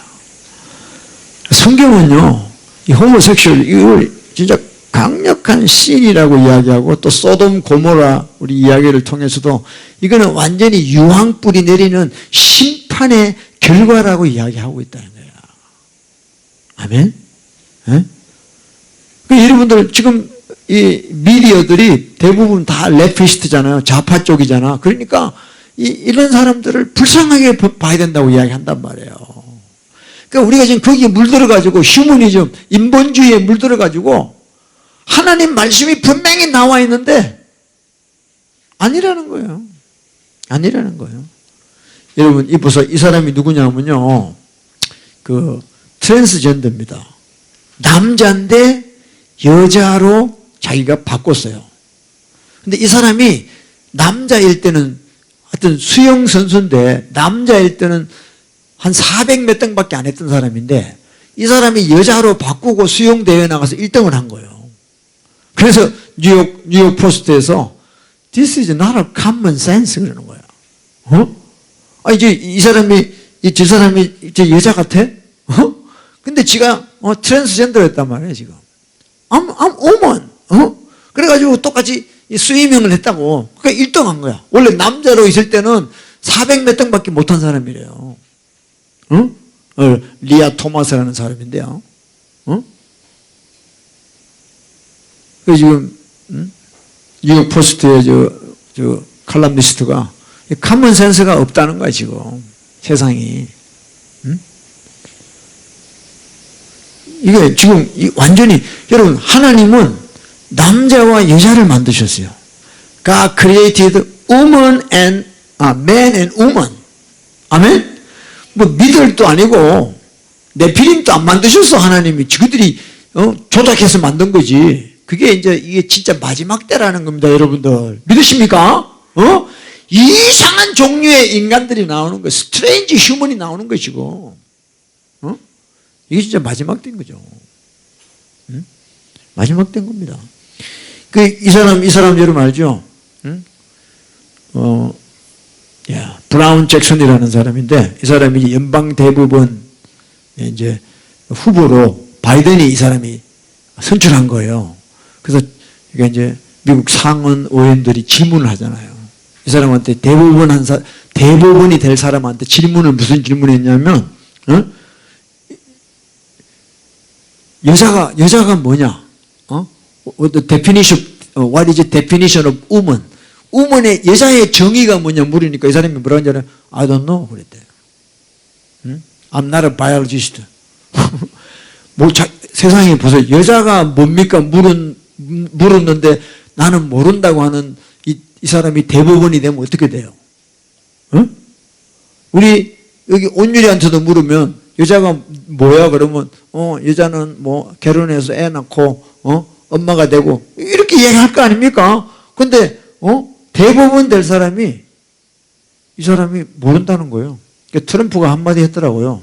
성경은요, 이 호모섹슈얼, 이걸 진짜 강력한 신이라고 이야기하고 또 소돔 고모라 우리 이야기를 통해서도 이거는 완전히 유황불이 내리는 심판의 결과라고 이야기하고 있다는 거예요. 아멘? 예? 여러분들 지금 이 미디어들이 대부분 다 레피스트잖아요. 좌파 쪽이잖아. 그러니까 이런 사람들을 불쌍하게 봐야 된다고 이야기한단 말이에요. 그러니까 우리가 지금 거기에 물들어가지고 휴머니즘, 인본주의에 물들어가지고 하나님 말씀이 분명히 나와 있는데 아니라는 거예요. 아니라는 거예요. 여러분, 이 보세요. 이 사람이 누구냐면요, 그 트랜스젠더입니다. 남자인데 여자로 자기가 바꿨어요. 근데 이 사람이 남자일 때는 하여튼 수영 선수인데 남자일 때는 한 400몇 등밖에 안 했던 사람인데 이 사람이 여자로 바꾸고 수영 대회 나가서 1등을 한 거예요. 그래서 뉴욕 포스트에서 This is not a common sense 그러는 거야. 이제 이 사람이 저 사람이 이제 여자 같아? 근데 지가 트랜스젠더였단 말이에요 지금. I'm woman. 그래가지고 똑같이 스위밍을 했다고. 그러니까 1등 한 거야. 원래 남자로 있을 때는 400몇 등밖에 못한 사람이래요. 리아 토마스라는 사람인데요. 그 지금 뉴욕 포스트의 저 칼럼니스트가 커먼 센스가 없다는 거야 지금 세상이. 이게 지금 완전히 여러분, 하나님은 남자와 여자를 만드셨어요. God created woman and man and woman. 아멘? 뭐 미들도 아니고 네피림도 안 만드셨어. 하나님이 지그들이 조작해서 만든 거지. 그게 이제 이게 진짜 마지막 때라는 겁니다, 여러분들. 믿으십니까? 이상한 종류의 인간들이 나오는 거예요. 스트레인지 휴먼이 나오는 것이고, 이게 진짜 마지막 된 거죠. 마지막 된 겁니다. 이 사람 여러분 알죠? 브라운 잭슨이라는 사람인데, 이 사람이 연방 대법원 이제 후보로 바이든이 이 사람이 선출한 거예요. 그래서 이게 이제 미국 상원 의원들이 질문을 하잖아요. 이 사람한테 대법원이 될 사람한테 무슨 질문을 했냐면, 여자가 뭐냐? What is the definition of woman? woman의 여자의 정의가 뭐냐 물으니까 이 사람이 뭐라고 하냐면 I don't know 그랬대요. I'm not a biologist. 세상에 보세요. 여자가 뭡니까 물었는데 나는 모른다고 하는 이 사람이 대법원이 되면 어떻게 돼요? 우리 여기 온유리한테도 물으면 여자가 뭐야 그러면 여자는 뭐 결혼해서 애 낳고 엄마가 되고 이렇게 얘기할 거 아닙니까? 근데 대법원 될 사람이 이 사람이 모른다는 거예요. 그러니까 트럼프가 한마디 했더라고요.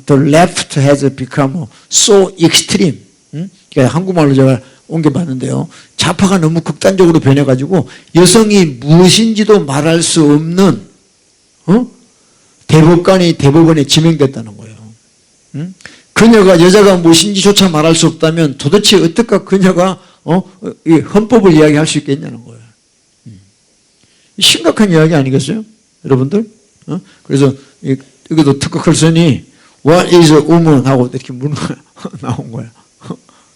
The left has become so extreme. 그러니까 한국말로 제가 옮겨봤는데요. 좌파가 너무 극단적으로 변해가지고 여성이 무엇인지도 말할 수 없는 대법관이 대법원에 지명됐다는 거예요. 그녀가 여자가 무엇인지조차 말할 수 없다면 도대체 어떻게 그녀가 헌법을 이야기할 수 있겠냐는 거예요. 심각한 이야기 아니겠어요? 여러분들? 그래서 여기도 특허 클슨이 What is a woman? 하고 이렇게 물어 나온 거야.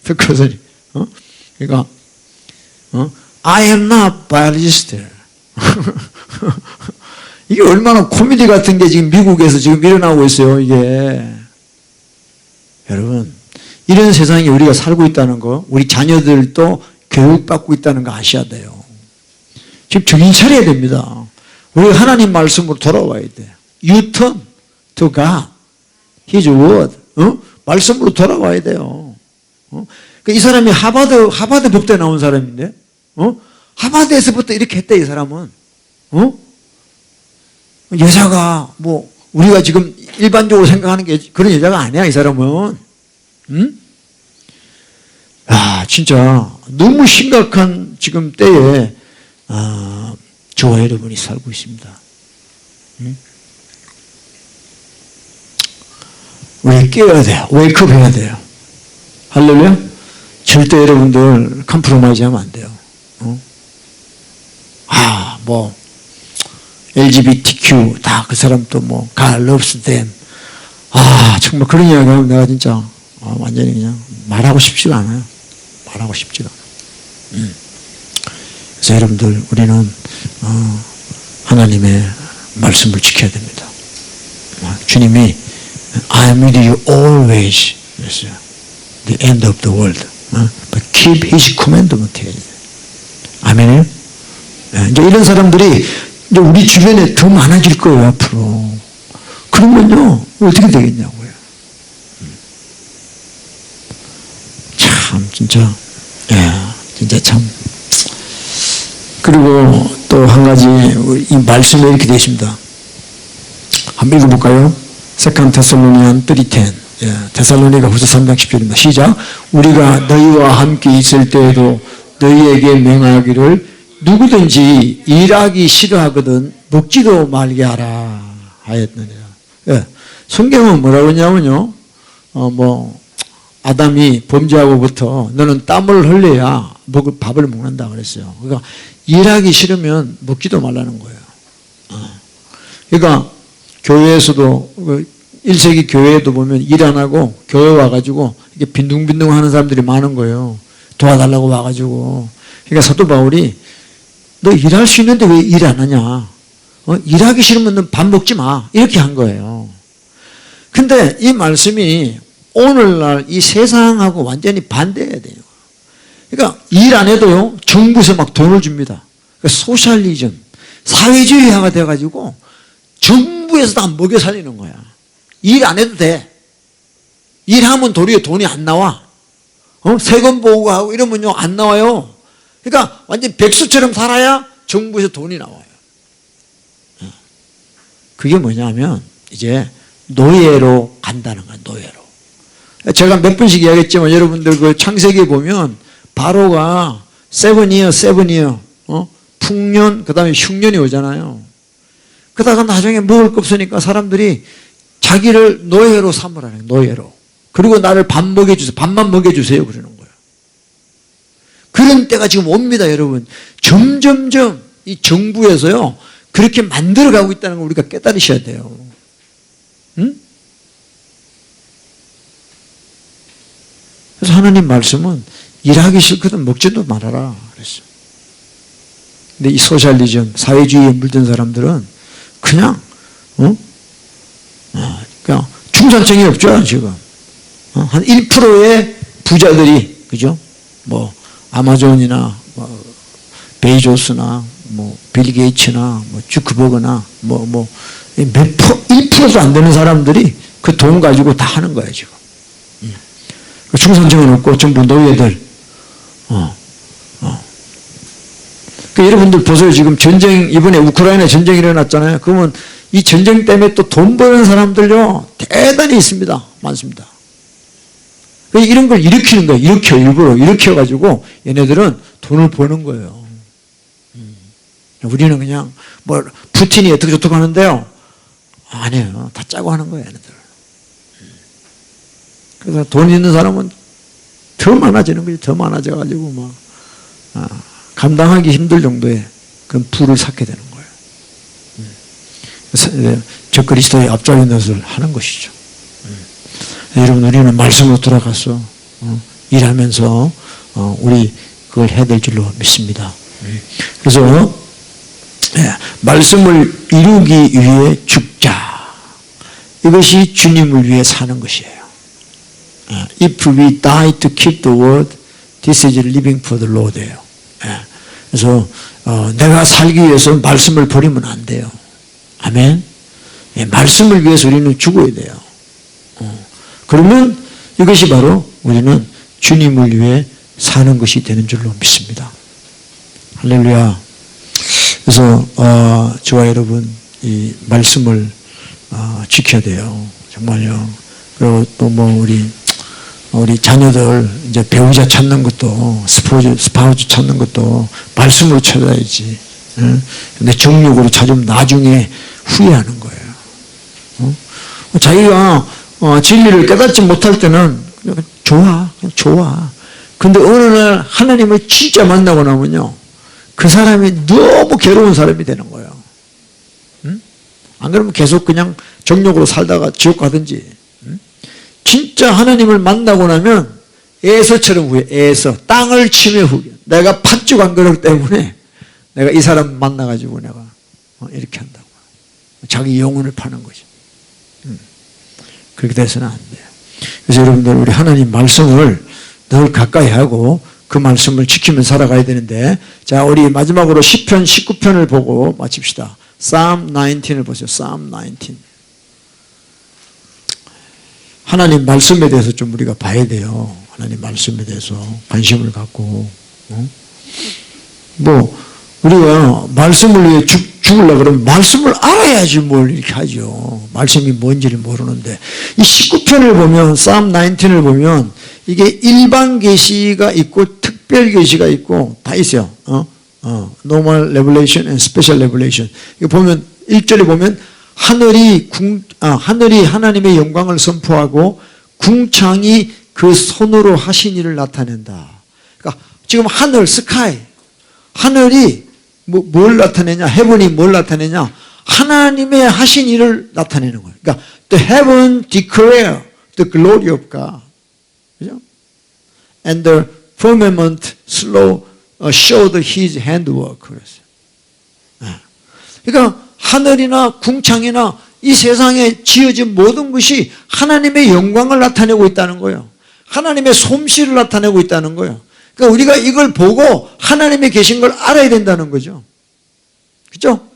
특허 클슨이. 그러니까 I am not biologist. 이게 얼마나 코미디 같은 게 지금 미국에서 지금 일어나고 있어요. 이게 여러분 이런 세상에 우리가 살고 있다는 거, 우리 자녀들도 교육받고 있다는 거 아셔야 돼요. 지금 정신 차려야 됩니다. 우리가 하나님 말씀으로 돌아와야 돼요. You turn to God, His word. 말씀으로 돌아와야 돼요. 이 사람이 하버드 법대 나온 사람인데, 하버드에서부터 이렇게 했대. 이 사람은 여자가 뭐 우리가 지금 일반적으로 생각하는 게 그런 여자가 아니야. 이 사람은. 진짜 너무 심각한 지금 때에 저와 여러분이 살고 있습니다. 우리 깨어야 돼요. 웨이크업 해야 돼요. 할렐루야? 절대 여러분들 컴프로마이즈 하면 안 돼요. LGBTQ 다 그 사람도 뭐 God loves them. 정말 그런 이야기 하면 내가 진짜 완전히 그냥 말하고 싶지가 않아요. 말하고 싶지가 않아요. 그래서 여러분들 우리는 하나님의 말씀을 지켜야 됩니다. 주님이 I am with you always 그랬어요. The end of the world. But keep His commandment 해야 돼요. 아멘이요? 이제 이런 사람들이 이제 우리 주변에 더 많아질 거예요, 앞으로. 그러면요, 어떻게 되겠냐고요. 참, 진짜, 진짜 참. 그리고 또 한 가지, 이 말씀에 이렇게 되어 있습니다. 한번 읽어볼까요? 세컨 데살로니안 3:10. 데살로니가 후서 3장 10절입니다. 시작. 우리가 너희와 함께 있을 때에도 너희에게 명하기를 누구든지 일하기 싫어하거든 먹지도 말게 하라 하였느니라. 성경은 뭐라고 하냐면요. 아담이 범죄하고부터 너는 땀을 흘려야 밥을 먹는다 그랬어요. 그러니까 일하기 싫으면 먹지도 말라는 거예요. 그러니까 교회에서도 1세기 교회에도 보면 일 안 하고 교회 와가지고 이렇게 빈둥빈둥 하는 사람들이 많은 거예요. 도와달라고 와가지고. 그러니까 사도 바울이 너 일할 수 있는데 왜 일 안 하냐? 일하기 싫으면 너 밥 먹지 마. 이렇게 한 거예요. 근데 이 말씀이 오늘날 이 세상하고 완전히 반대해야 돼요. 그러니까 일 안 해도요, 정부에서 막 돈을 줍니다. 그러니까 소셜리즘, 사회주의화가 돼가지고 정부에서 다 먹여 살리는 거야. 일 안 해도 돼. 일하면 도리어 돈이 안 나와. 세금 보고하고 이러면요, 안 나와요. 그러니까 완전 백수처럼 살아야 정부에서 돈이 나와요. 그게 뭐냐면 이제 노예로 간다는 거예요. 노예로. 제가 몇 번씩 이야기했지만 여러분들 그 창세기에 보면 바로가 세븐이어 풍년 그다음에 흉년이 오잖아요. 그러다가 나중에 먹을 거 없으니까 사람들이 자기를 노예로 삼으라는 거예요. 노예로. 그리고 나를 밥만 먹여주세요 그러는 거예요. 그런 때가 지금 옵니다 여러분. 점점점 이 정부에서요 그렇게 만들어가고 있다는 걸 우리가 깨달으셔야 돼요. 응? 그래서 하나님 말씀은 일하기 싫거든 먹지도 말아라 그랬어요. 근데 이 소셜리즘 사회주의에 물든 사람들은 그냥 그냥 중산층이 없죠 지금. 한 1%의 부자들이 그죠? 뭐 아마존이나 뭐 베이조스나 뭐 빌 게이츠나 뭐 주크버그나 뭐 몇 1%도 안 되는 사람들이 그 돈 가지고 다 하는 거예요 지금. 중산층은 없고 전부 노예들. 그 여러분들 보세요 지금 전쟁 이번에 우크라이나 전쟁이 일어났잖아요. 그러면 이 전쟁 때문에 또 돈 버는 사람들요 대단히 있습니다. 많습니다. 이런 걸 일으키는 거예요. 일부러 일으켜가지고 얘네들은 돈을 버는 거예요. 우리는 그냥 뭐 푸틴이 어떻게 저떻게 하는데요. 아니에요. 다 짜고 하는 거예요. 얘네들. 그래서 돈 있는 사람은 더 많아지는 거죠. 더 많아져가지고 막 감당하기 힘들 정도의 그런 부를 쌓게 되는 거예요. 그래서 적그리스도의 앞잡이 노릇을 하는 것이죠. 여러분 우리는 말씀으로 돌아가서 일하면서 우리 그걸 해야 될 줄로 믿습니다. 그래서 말씀을 이루기 위해 죽자. 이것이 주님을 위해 사는 것이에요. If we die to keep the word, this is living for the Lord예요. 그래서 내가 살기 위해서 말씀을 버리면 안 돼요. 아멘. 말씀을 위해서 우리는 죽어야 돼요. 그러면 이것이 바로 우리는 주님을 위해 사는 것이 되는 줄로 믿습니다. 할렐루야. 그래서 저와 여러분 이 말씀을 지켜야 돼요. 정말요. 그리고 또 뭐 우리 자녀들 이제 배우자 찾는 것도 스파우스 찾는 것도 말씀으로 찾아야지. 근데 정욕으로 찾으면 나중에 후회하는 거예요. 자기가 진리를 깨닫지 못할 때는 그냥 좋아. 근데 어느 날 하나님을 진짜 만나고 나면요. 그 사람이 너무 괴로운 사람이 되는 거예요. 안 그러면 계속 그냥 정욕으로 살다가 지옥 가든지. 진짜 하나님을 만나고 나면 에서처럼 후회. 에서 땅을 치며 후회. 내가 팥죽 그릇 때문에 내가 이 사람 만나가지고 내가 이렇게 한다고. 자기 영혼을 파는 거죠. 그렇게 돼서는 안 돼요. 그래서 여러분들 우리 하나님 말씀을 늘 가까이 하고 그 말씀을 지키며 살아가야 되는데, 자 우리 마지막으로 시편 19편을 보고 마칩시다. Psalm 19을 보세요. Psalm 19. 하나님 말씀에 대해서 좀 우리가 봐야 돼요. 하나님 말씀에 대해서 관심을 갖고. 뭐 우리가 말씀을 위해 죽으려고 그러면 말씀을 알아야지 뭘 이렇게 하죠. 말씀이 뭔지를 모르는데 이 19편을 보면 Psalm 19을 보면 이게 일반 계시가 있고 특별 계시가 있고 다 있어요. Normal Revelation and Special Revelation. 이거 보면 1절에 보면 하늘이 하나님의 영광을 선포하고 궁창이 그 손으로 하신 일을 나타낸다. 그러니까 지금 하늘, 스카이, 하늘이 뭘 나타내냐? 헤븐이 뭘 나타내냐? 하나님의 하신 일을 나타내는 거예요. 그러니까 the heaven declare the glory of God. 그죠? And the firmament showed his handiwork. 그랬어요. 그러니까 하늘이나 궁창이나 이 세상에 지어진 모든 것이 하나님의 영광을 나타내고 있다는 거예요. 하나님의 솜씨를 나타내고 있다는 거예요. 그러니까 우리가 이걸 보고 하나님이 계신 걸 알아야 된다는 거죠. 그렇죠?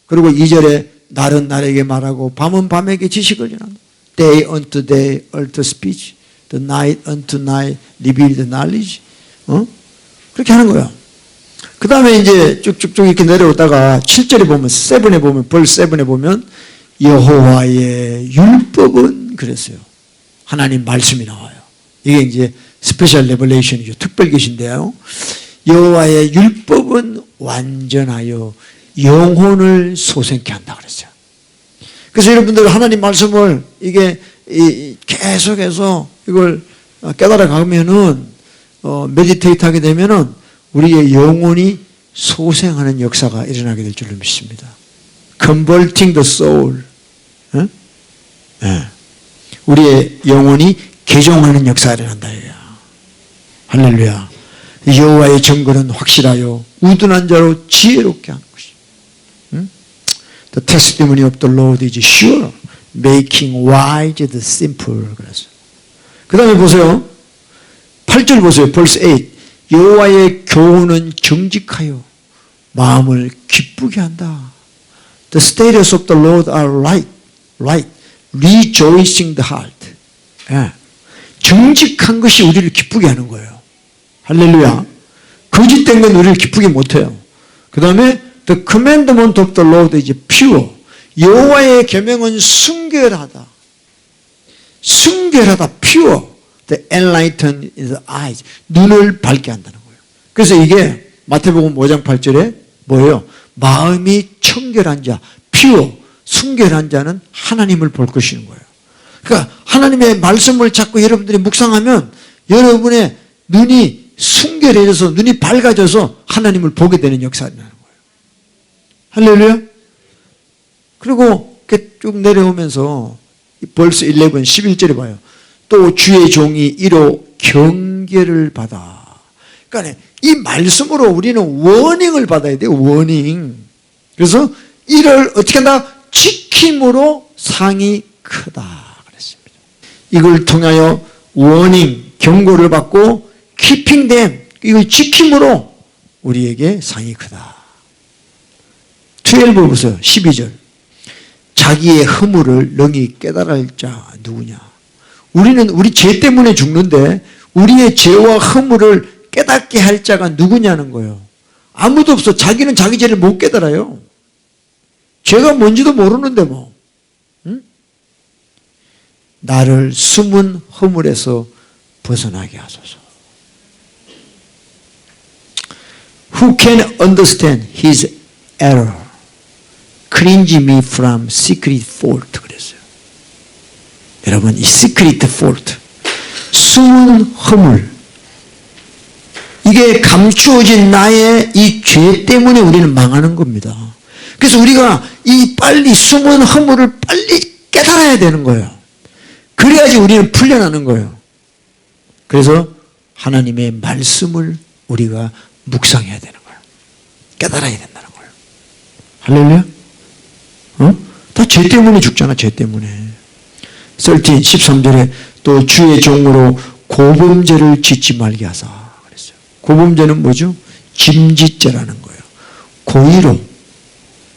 그리고 2절에 날은 날에게 말하고 밤은 밤에게 지식을 전한다. Day unto day alter speech. The night unto night reveal the knowledge. 그렇게 하는 거야. 그 다음에 이제 쭉쭉쭉 이렇게 내려오다가 7절에 보면, 7에 보면, 벌 7에 보면 여호와의 율법은 그랬어요. 하나님 말씀이 나와요. 이게 이제 스페셜 레벨레이션이죠. 특별 계신데요. 여호와의 율법은 완전하여 영혼을 소생케 한다 그랬어요. 그래서 여러분들 하나님 말씀을 이게 계속해서 이걸 깨달아 가면은 메디테이트 하게 되면은 우리의 영혼이 소생하는 역사가 일어나게 될 줄로 믿습니다. Converting the soul. 네? 네. 우리의 영혼이 개종하는 역사가 일어난다. 할렐루야. 여호와의 정거는 확실하여 우둔한 자로 지혜롭게 하는 것이. The testimony of the Lord is sure, making wise the simple. 그래서 그 다음에 보세요. 8절 보세요. verse 8. 여호와의 교훈은 정직하여 마음을 기쁘게 한다. The status of the Lord are right, rejoicing the heart. 예. 정직한 것이 우리를 기쁘게 하는 거예요. 할렐루야. 거짓된 건 우리를 기쁘게 못해요. 그 다음에 The commandment of the Lord is pure. 여호와의 계명은 순결하다. 순결하다. pure. The enlighten in the eyes. 눈을 밝게 한다는 거예요. 그래서 이게 마태복음 5장 8절에 뭐예요? 마음이 청결한 자, pure, 순결한 자는 하나님을 볼 것이는 거예요. 그러니까 하나님의 말씀을 자꾸 여러분들이 묵상하면 여러분의 눈이 순결해져서 눈이 밝아져서 하나님을 보게 되는 역사가 나는 거예요. 할렐루야. 그리고 이렇게 쭉 내려오면서 벌써 11절에 봐요. 또 주의 종이 이로 경계를 받아. 그러니까 이 말씀으로 우리는 워닝을 받아야 돼요. 워닝. 그래서 이를 어떻게 한다? 지킴으로 상이 크다 그랬습니다. 이걸 통하여 워닝, 경고를 받고 keeping them, 이걸 지킴으로 우리에게 상이 크다. 12 보세요. 12절. 자기의 허물을 능히 깨달을 자 누구냐? 우리는 우리 죄 때문에 죽는데 우리의 죄와 허물을 깨닫게 할 자가 누구냐는 거예요. 아무도 없어. 자기는 자기 죄를 못 깨달아요. 죄가 뭔지도 모르는데 뭐. 응? 나를 숨은 허물에서 벗어나게 하소서. Who can understand his error? Cleanse me from secret fault. 그랬어요. 여러분, 이 secret fault, 숨은 허물, 이게 감추어진 나의 이 죄 때문에 우리는 망하는 겁니다. 그래서 우리가 이 빨리 숨은 허물을 빨리 깨달아야 되는 거예요. 그래야지 우리는 풀려나는 거예요. 그래서 하나님의 말씀을 우리가 묵상해야 되는 거예요. 깨달아야 된다는 거예요. 할렐루야? 다 죄 때문에 죽잖아. 죄 때문에. 13절에 또 주의 종으로 고범죄를 짓지 말게 하사 그랬어요. 고범죄는 뭐죠? 짐짓죄라는 거예요.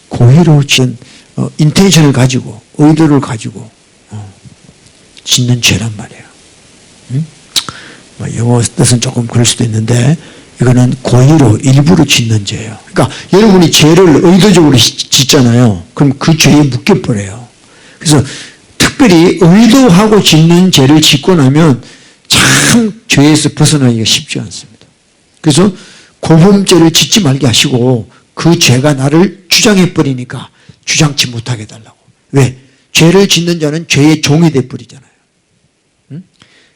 고의로 짓는 인텐션을 가지고 의도를 가지고 짓는 죄란 말이에요. 영어 뜻은 조금 그럴 수도 있는데 이거는 고의로 일부러 짓는 죄예요. 그러니까 여러분이 죄를 의도적으로 짓잖아요. 그럼 그 죄에 묶여버려요. 그래서 특별히 의도하고 짓는 죄를 짓고 나면 참 죄에서 벗어나기가 쉽지 않습니다. 그래서 고범죄를 짓지 말게 하시고 그 죄가 나를 주장해버리니까 주장치 못하게 해달라고. 왜? 죄를 짓는 자는 죄의 종이 돼버리잖아요.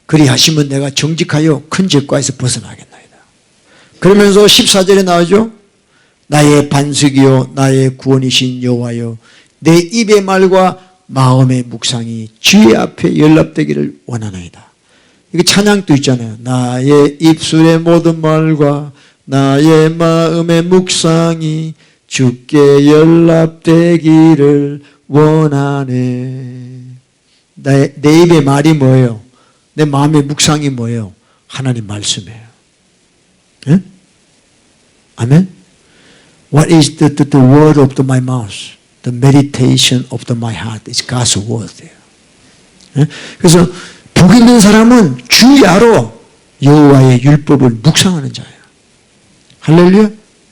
그리하시면 내가 정직하여 큰 죄과에서 벗어나겠나이다. 그러면서 14절에 나오죠. 나의 반석이요 나의 구원이신 여호와여 내 입의 말과 마음의 묵상이 주의 앞에 연락되기를 원하나이다. 이게 찬양도 있잖아요. 나의 입술의 모든 말과 나의 마음의 묵상이 주께 연락되기를 원하네. 내 입의 말이 뭐예요? 내 마음의 묵상이 뭐예요? 하나님 말씀이에요. 예? 아멘? What is the word of my mouth? The meditation of my heart is God's word. 예? 그래서 복 있는 사람은 주야로 여호와의 율법을 묵상하는 자예요. 할렐루야?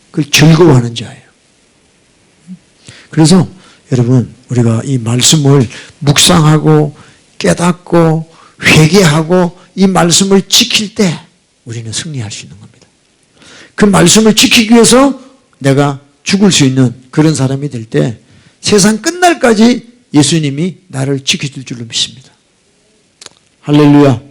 그걸 즐거워하는 자예요. 그래서 여러분 우리가 이 말씀을 묵상하고 깨닫고 회개하고 이 말씀을 지킬 때 우리는 승리할 수 있는 겁니다. 그 말씀을 지키기 위해서 내가 죽을 수 있는 그런 사람이 될 때 세상 끝날까지 예수님이 나를 지켜줄 줄로 믿습니다. 할렐루야.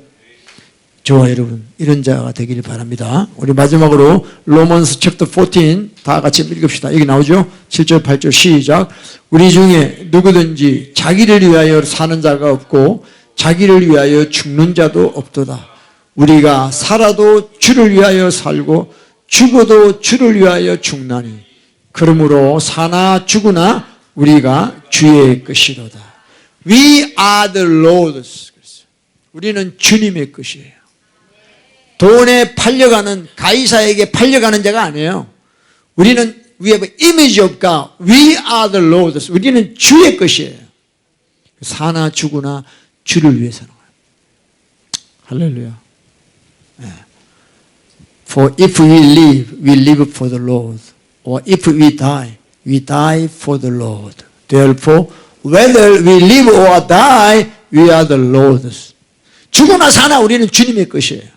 저와 여러분 이런 자가 되기를 바랍니다. 우리 마지막으로 로먼스 챕터 14 다 같이 읽읍시다. 여기 나오죠? 7절 8절 시작. 우리 중에 누구든지 자기를 위하여 사는 자가 없고 자기를 위하여 죽는 자도 없도다. 우리가 살아도 주를 위하여 살고 죽어도 주를 위하여 죽나니 그러므로 사나 죽으나 우리가 주의 것이로다. We are the Lord's. 우리는 주님의 것이에요. 돈에 팔려가는 가이사에게 팔려가는 자가 아니에요. 우리는 we have an image of God. We are the Lord's. 우리는 주의 것이에요. 사나 죽으나 주를 위해서 하는 거예요. 할렐루야. For if we live for the Lord. Or if we die for the Lord. Therefore, whether we live or die, we are the Lord's. 죽으나 사나 우리는 주님의 것이에요.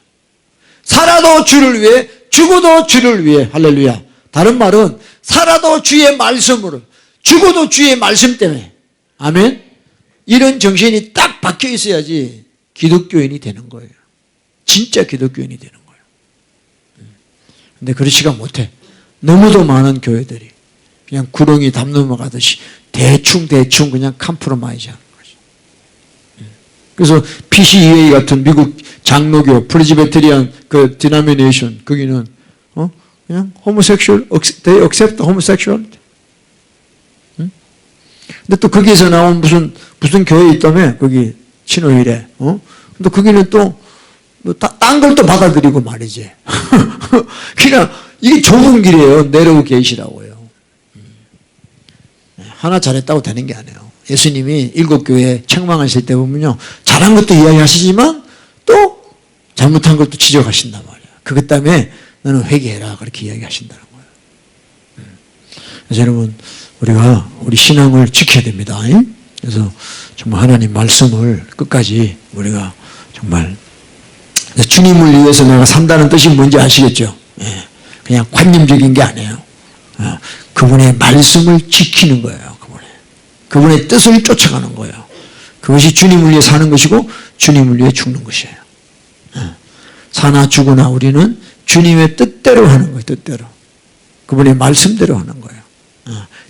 살아도 주를 위해, 죽어도 주를 위해. 할렐루야. 다른 말은 살아도 주의 말씀으로, 죽어도 주의 말씀 때문에. 아멘. 이런 정신이 딱 박혀 있어야지 기독교인이 되는 거예요. 진짜 기독교인이 되는 거예요. 근데 그렇지가 못해. 너무도 많은 교회들이 그냥 구렁이 담 넘어가듯이 대충 그냥 컴프로마이즈 하는 거죠. 그래서 PCEA 같은 미국 장로교 프레스비테리안 그 디노미네이션 거기는 그냥 호모섹슈얼 they accept homosexuality. 근데 또 거기에서 나온 무슨 교회 있다며 거기 신호일에 근데 거기는 또 딴 걸 또 받아들이고 말이지. 그냥 이게 좁은 길이에요. 내려오 계시라고요. 하나 잘했다고 되는 게 아니에요. 예수님이 일곱 교회 책망하실 때 보면요, 잘한 것도 이야기하시지만 또 잘못한 것도 지적하신단 말이에요. 그것 때문에 너는 회개해라 그렇게 이야기하신다는 거예요. 그래서 여러분 우리가 우리 신앙을 지켜야 됩니다. 그래서 정말 하나님 말씀을 끝까지 우리가 정말 주님을 위해서 내가 산다는 뜻이 뭔지 아시겠죠? 그냥 관념적인 게 아니에요. 그분의 말씀을 지키는 거예요. 그분의 뜻을 쫓아가는 거예요. 그것이 주님을 위해 사는 것이고 주님을 위해 죽는 것이에요. 사나 죽으나 우리는 주님의 뜻대로 하는 거예요. 뜻대로. 그분의 말씀대로 하는 거예요.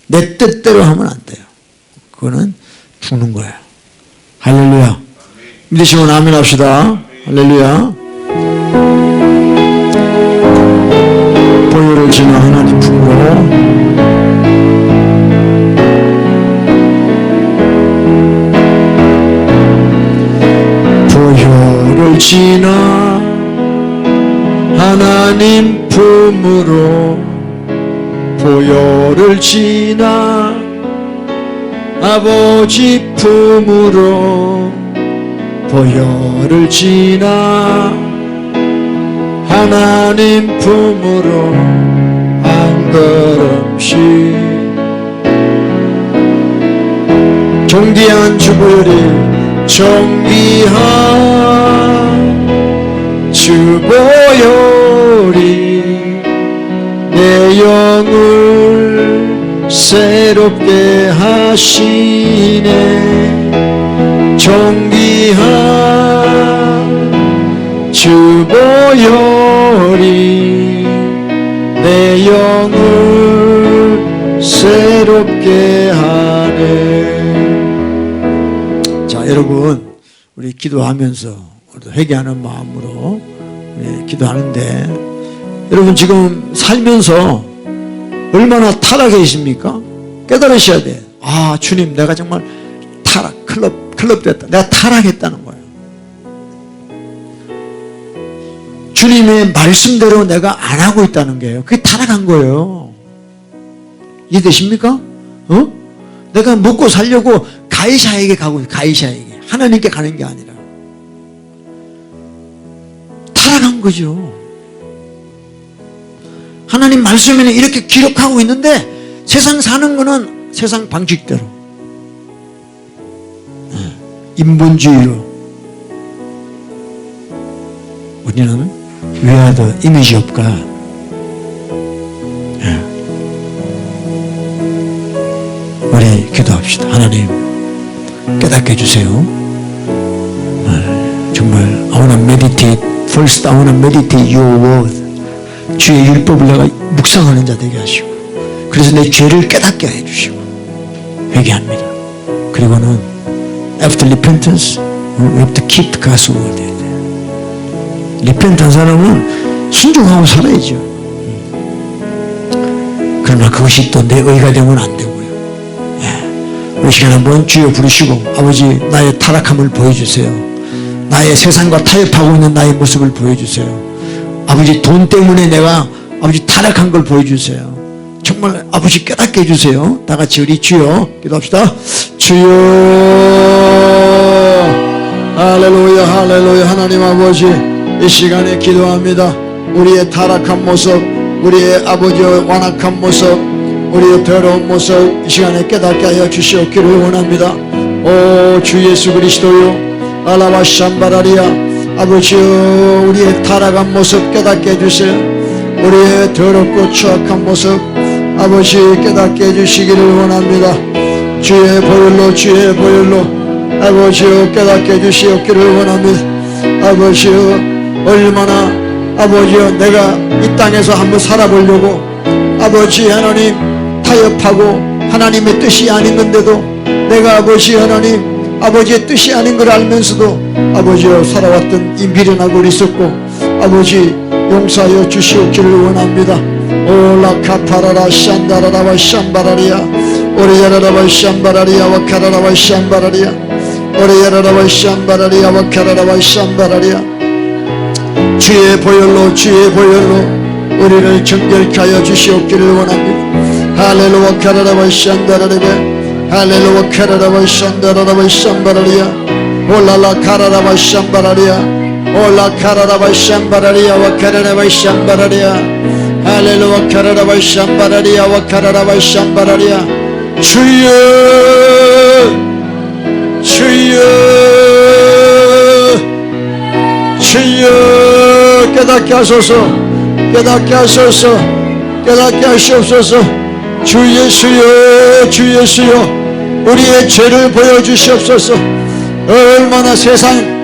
내 뜻대로 하면 안 돼요. 그거는 죽는 거예요. 할렐루야. 믿으시면 아멘 합시다. 할렐루야. 보혈을 지나 하나님 품으로 보혈을 지나 하나님 품으로 보혈을 지나 아버지 품으로 보혈을 지나 하나님 품으로 한 걸음씩 존귀한 주보혈이 존귀한 주보혈이 내 영을 새롭게 하시네. 존귀한 주보혈이 내 영을 새롭게 하네. 자, 여러분 우리 기도하면서 우리도 회개하는 마음으로 우리 기도하는데, 여러분 지금 살면서 얼마나 타락해 있습니까? 깨달으셔야 돼. 아, 주님, 내가 정말 타락, 클럽 됐다. 내가 타락했다는 거예요. 주님의 말씀대로 내가 안 하고 있다는 거예요. 그게 타락한 거예요. 이해되십니까? 내가 먹고 살려고 가이사에게 가고 있어요. 가이사에게. 하나님께 가는 게 아니라. 타락한 거죠. 하나님 말씀에는 이렇게 기록하고 있는데 세상 사는 거는 세상 방식대로. 인본주의로 우리는 We are the image of God. 우리 기도합시다. 하나님 깨닫게 해주세요. 정말 I want to meditate. First I want to meditate your word. 주의 율법을 내가 묵상하는 자 되게 하시고, 그래서 내 죄를 깨닫게 해주시고 회개합니다. 그리고는 after repentance we have to keep the God's word. 리펜트한 사람은 순종하고 살아야죠. 그러나 그것이 또 내 의가 되면 안 되고요. 우리 시간에 한번 주여 부르시고, 아버지 나의 타락함을 보여주세요. 나의 세상과 타협하고 있는 나의 모습을 보여주세요. 아버지 돈 때문에 내가 아버지 타락한 걸 보여주세요. 정말 아버지 깨닫게 해주세요. 다 같이 우리 주여 기도합시다. 주여 할렐루야 할렐루야. 하나님 아버지 이 시간에 기도합니다. 우리의 타락한 모습, 우리의 아버지의 완악한 모습, 우리의 더러운 모습 이 시간에 깨닫게 하여 주시옵기를 원합니다. 오 주 예수 그리스도요, 알라바 샴바라리아, 아버지여 우리의 타락한 모습 깨닫게 해주세요. 우리의 더럽고 추악한 모습 아버지 깨닫게 해주시기를 원합니다. 주의 보혈로 주의 보혈로 아버지여 깨닫게 해주시옵기를 원합니다. 아버지여 얼마나 아버지여 내가 이 땅에서 한번 살아보려고 아버지 하나님 타협하고 하나님의 뜻이 아닌 건데도 내가 아버지 하나님 아버지의 뜻이 아닌 걸 알면서도 아버지여 살아왔던 이 미련하고 있었고 아버지 용서하여 주시옵기를 원합니다. 오라카파라라 샨다라라바 샴바라리아 오레야라라바 샴바라리아 와카라라바 샴바라리아 오레야라라바 샴바라리아 와카라라바 샴바라리아. 주의 보혈로 주의 보혈로 우리를 정결케 하여 주시옵기를 원합니다. 할렐루야 카라라바 샨다라레베 할렐루야 카라라바 샨다라라바 샴바라리아 올라라 카라라바 샴바라리아 올라 카라라바 샴바라리아 와 카라라바 샴바라리아 할렐루야 카라라바 샴바라리아 와 카라라바 샴바라리아. 주여 주여 주여 깨닫게 하소서 깨닫게 하소서 깨닫게 하시옵소서. 주 예수여 주 예수여 우리의 죄를 보여주시옵소서. 얼마나 세상